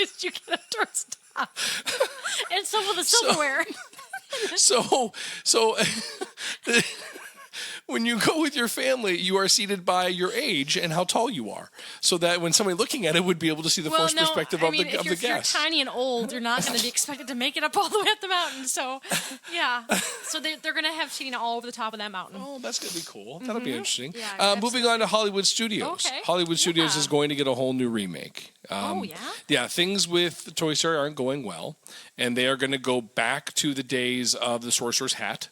[SPEAKER 1] as you get up towards the top. And so will the silverware.
[SPEAKER 2] So when you go with your family, you are seated by your age and how tall you are, so that when somebody looking at it would be able to see the forced perspective of the guest.
[SPEAKER 1] If you're tiny and old, you're not going to be expected to make it up all the way up the mountain. So, yeah. So they're going to have seating all over the top of that mountain.
[SPEAKER 2] Oh, that's going to be cool. That'll be interesting.
[SPEAKER 1] Yeah,
[SPEAKER 2] moving on to Hollywood Studios.
[SPEAKER 1] Okay.
[SPEAKER 2] Hollywood Studios is going to get a whole new remake. Yeah, things with Toy Story aren't going well, and they are going to go back to the days of the Sorcerer's Hat.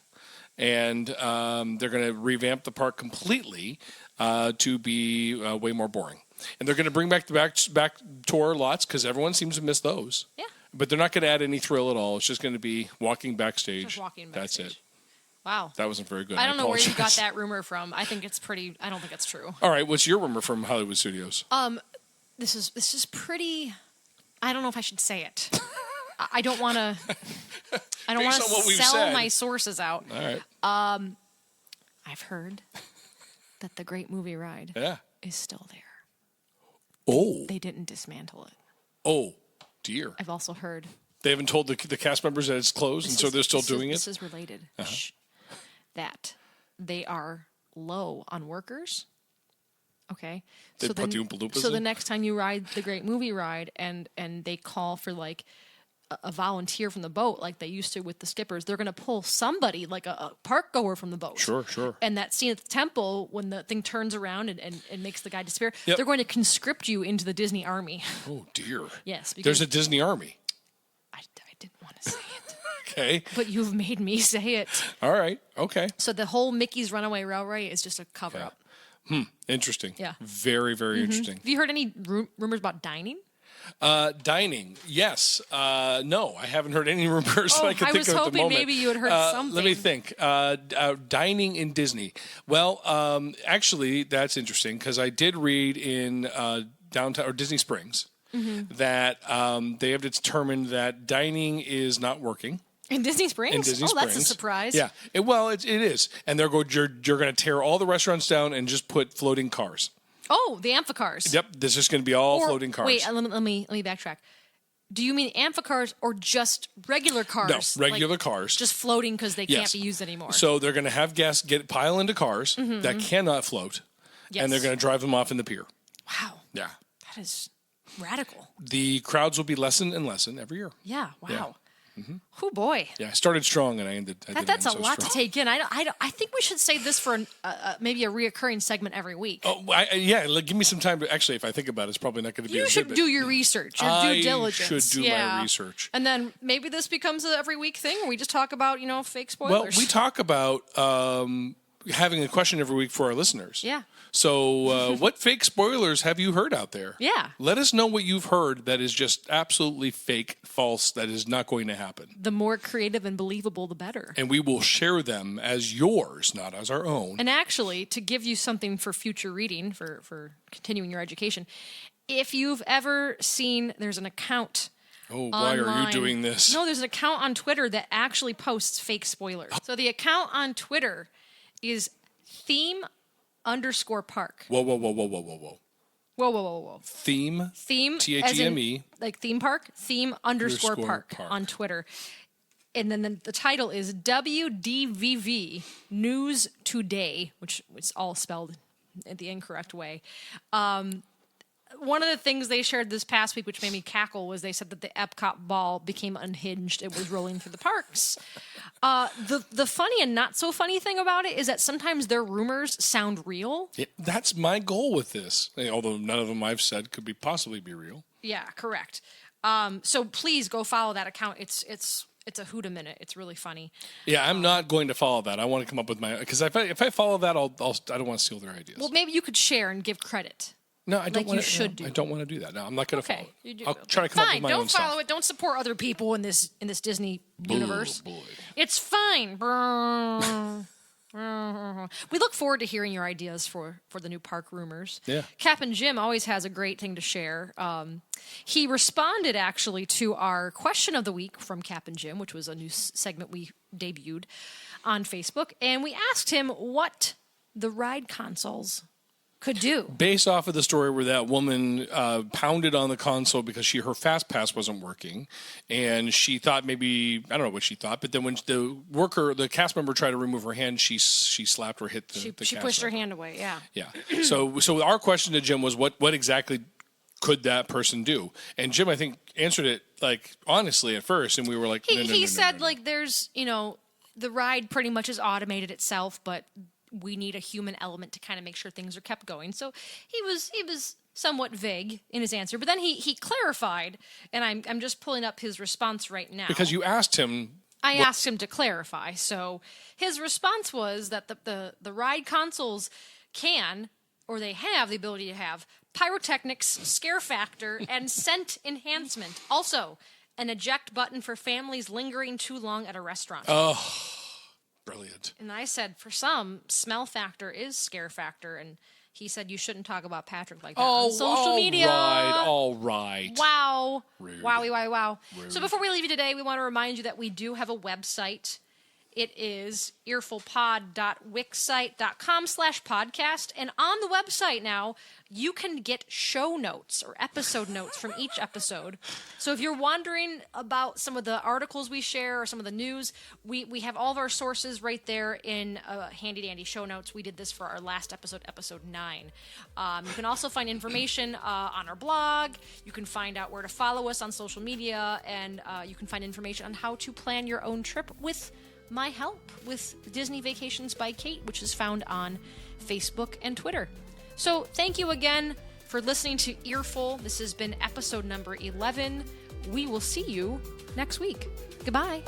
[SPEAKER 2] And they're going to revamp the park completely to be way more boring. And they're going to bring back the back tour lots because everyone seems to miss those.
[SPEAKER 1] Yeah.
[SPEAKER 2] But they're not going to add any thrill at all. It's just going to be walking backstage.
[SPEAKER 1] Just walking backstage.
[SPEAKER 2] That's it.
[SPEAKER 1] Wow.
[SPEAKER 2] That wasn't very good.
[SPEAKER 1] I don't know where you got
[SPEAKER 2] apologize.
[SPEAKER 1] that rumor from. I think I don't think it's true.
[SPEAKER 2] All right, what's your rumor from Hollywood Studios?
[SPEAKER 1] This is pretty. I don't know if I should say it. I don't want to. I don't want
[SPEAKER 2] Based on what
[SPEAKER 1] to
[SPEAKER 2] we've
[SPEAKER 1] sell
[SPEAKER 2] said.
[SPEAKER 1] my sources out.
[SPEAKER 2] All right.
[SPEAKER 1] I've heard that the Great Movie Ride
[SPEAKER 2] Yeah.
[SPEAKER 1] is still there.
[SPEAKER 2] Oh.
[SPEAKER 1] They didn't dismantle it.
[SPEAKER 2] Oh, dear.
[SPEAKER 1] I've also heard.
[SPEAKER 2] They haven't told the cast members that it's closed, and so they're still doing it?
[SPEAKER 1] This is related. Shh. That they are low on workers. Okay.
[SPEAKER 2] They
[SPEAKER 1] so
[SPEAKER 2] put the Oompa Loompas
[SPEAKER 1] So
[SPEAKER 2] in?
[SPEAKER 1] the next time you ride the Great Movie Ride and they call for like a volunteer from the boat like they used to with the skippers, they're going to pull somebody like a park goer from the boat.
[SPEAKER 2] Sure.
[SPEAKER 1] And that scene at the temple when the thing turns around and makes the guy disappear,
[SPEAKER 2] Yep.
[SPEAKER 1] they're going to conscript you into the Disney Army.
[SPEAKER 2] Oh, dear.
[SPEAKER 1] Yes. Because
[SPEAKER 2] There's a Disney Army.
[SPEAKER 1] I didn't want to say it.
[SPEAKER 2] Okay.
[SPEAKER 1] But you've made me say it.
[SPEAKER 2] All right. Okay.
[SPEAKER 1] So the whole Mickey's Runaway Railway is just a cover up.
[SPEAKER 2] Interesting.
[SPEAKER 1] Yeah.
[SPEAKER 2] Very, very interesting.
[SPEAKER 1] Have you heard any rumors about dining?
[SPEAKER 2] Dining. Yes. No, I haven't heard any rumors that I can
[SPEAKER 1] I
[SPEAKER 2] think
[SPEAKER 1] was
[SPEAKER 2] of at the
[SPEAKER 1] hoping
[SPEAKER 2] moment.
[SPEAKER 1] maybe you had heard something.
[SPEAKER 2] Let me think. Dining in Disney. Well, actually, that's interesting because I did read in downtown or Disney Springs that they have determined that dining is not working.
[SPEAKER 1] In Disney Springs?
[SPEAKER 2] In Disney Springs.
[SPEAKER 1] That's a surprise.
[SPEAKER 2] Yeah. It is. And they're going. You're going to tear all the restaurants down and just put floating cars.
[SPEAKER 1] Oh, the amphicars.
[SPEAKER 2] Yep. There's just going to be all floating cars.
[SPEAKER 1] Wait, let me backtrack. Do you mean amphicars or just regular cars?
[SPEAKER 2] No, regular
[SPEAKER 1] Like,
[SPEAKER 2] cars.
[SPEAKER 1] Just floating because they can't
[SPEAKER 2] Yes.
[SPEAKER 1] be used anymore.
[SPEAKER 2] So they're going to have guests pile into cars that cannot float,
[SPEAKER 1] Yes.
[SPEAKER 2] and they're going to drive them off in the pier.
[SPEAKER 1] Wow.
[SPEAKER 2] Yeah.
[SPEAKER 1] That is radical.
[SPEAKER 2] The crowds will be lessen and lessen every year.
[SPEAKER 1] Yeah. Wow.
[SPEAKER 2] Yeah.
[SPEAKER 1] Oh boy.
[SPEAKER 2] Yeah, I started strong and I ended.
[SPEAKER 1] That's a lot to take in. I think we should save this for maybe a reoccurring segment every week.
[SPEAKER 2] Oh, give me some time to actually. If I think about it, it's probably not going to be.
[SPEAKER 1] You
[SPEAKER 2] as
[SPEAKER 1] should
[SPEAKER 2] good,
[SPEAKER 1] do your research, your due diligence.
[SPEAKER 2] should do my research.
[SPEAKER 1] And then maybe this becomes an every week thing where we just talk about, fake spoilers.
[SPEAKER 2] Well, we talk about having a question every week for our listeners.
[SPEAKER 1] Yeah.
[SPEAKER 2] So, what fake spoilers have you heard out there?
[SPEAKER 1] Yeah.
[SPEAKER 2] Let us know what you've heard that is just absolutely fake, false, that is not going to happen.
[SPEAKER 1] The more creative and believable, the better.
[SPEAKER 2] And we will share them as yours, not as our own.
[SPEAKER 1] And actually, to give you something for future reading, for continuing your education, if you've ever seen, there's an account.
[SPEAKER 2] Oh, why are you
[SPEAKER 1] online.
[SPEAKER 2] doing this?
[SPEAKER 1] No, there's an account on Twitter that actually posts fake spoilers. So the account on Twitter is theme_park.
[SPEAKER 2] Whoa.
[SPEAKER 1] Whoa.
[SPEAKER 2] Theme.
[SPEAKER 1] Theme.
[SPEAKER 2] THEME.
[SPEAKER 1] as in, like theme park. Theme_park on Twitter. And then the title is WDVV News Today, which is all spelled the incorrect way. One of the things they shared this past week, which made me cackle, was they said that the Epcot ball became unhinged. It was rolling through the parks. The funny and not so funny thing about it is that sometimes their rumors sound real.
[SPEAKER 2] Yeah, that's my goal with this. Although none of them I've said could possibly be real.
[SPEAKER 1] Yeah, correct. So please go follow that account. It's a hoot a minute. It's really funny.
[SPEAKER 2] Yeah, I'm not going to follow that. I want to come up with my because if I follow that, I don't want to steal their ideas.
[SPEAKER 1] Well, maybe you could share and give credit.
[SPEAKER 2] No, I don't
[SPEAKER 1] like
[SPEAKER 2] want
[SPEAKER 1] you should do.
[SPEAKER 2] I don't want to do that. No, I'm not going to follow
[SPEAKER 1] Okay,
[SPEAKER 2] it.
[SPEAKER 1] you do.
[SPEAKER 2] I'll try to come up with
[SPEAKER 1] Fine,
[SPEAKER 2] my own
[SPEAKER 1] don't follow
[SPEAKER 2] stuff.
[SPEAKER 1] it. Don't support other people in this Disney universe.
[SPEAKER 2] Boy.
[SPEAKER 1] It's fine. We look forward to hearing your ideas for the new park rumors.
[SPEAKER 2] Yeah.
[SPEAKER 1] Captain Jim always has a great thing to share. He responded actually to our question of the week from Captain Jim, which was a new segment we debuted on Facebook, and we asked him what the ride consoles could do.
[SPEAKER 2] Based off of the story where that woman pounded on the console because her fast pass wasn't working, and she thought maybe, I don't know what she thought, but then when the cast member tried to remove her hand, she slapped or hit the
[SPEAKER 1] She
[SPEAKER 2] cast
[SPEAKER 1] pushed her
[SPEAKER 2] member.
[SPEAKER 1] hand away. Yeah.
[SPEAKER 2] Yeah. So our question to Jim was what exactly could that person do? And Jim, I think, answered it like honestly at first, and we were like,
[SPEAKER 1] He said like there's the ride pretty much is automated itself, but we need a human element to kind of make sure things are kept going. So he was somewhat vague in his answer, but then he clarified, and I'm just pulling up his response right now.
[SPEAKER 2] Because you asked him.
[SPEAKER 1] I asked him to clarify. So his response was that the ride consoles can, or they have the ability to have, pyrotechnics, scare factor, and scent enhancement. Also, an eject button for families lingering too long at a restaurant.
[SPEAKER 2] Oh, brilliant.
[SPEAKER 1] And I said, for some, smell factor is scare factor. And he said, you shouldn't talk about Patrick like that on social media.
[SPEAKER 2] All right.
[SPEAKER 1] Wow.
[SPEAKER 2] Rude.
[SPEAKER 1] Wow.
[SPEAKER 2] Rude.
[SPEAKER 1] So before we leave you today, we want to remind you that we do have a website. It is earfulpod.wixsite.com/podcast. And on the website now, you can get show notes or episode notes from each episode. So if you're wondering about some of the articles we share or some of the news, we have all of our sources right there in handy-dandy show notes. We did this for our last episode, episode 9. You can also find information on our blog. You can find out where to follow us on social media, and you can find information on how to plan your own trip with my help with Disney Vacations by Kate, which is found on Facebook and Twitter. So thank you again for listening to Earful. This has been episode number 11. We will see you next week. Goodbye.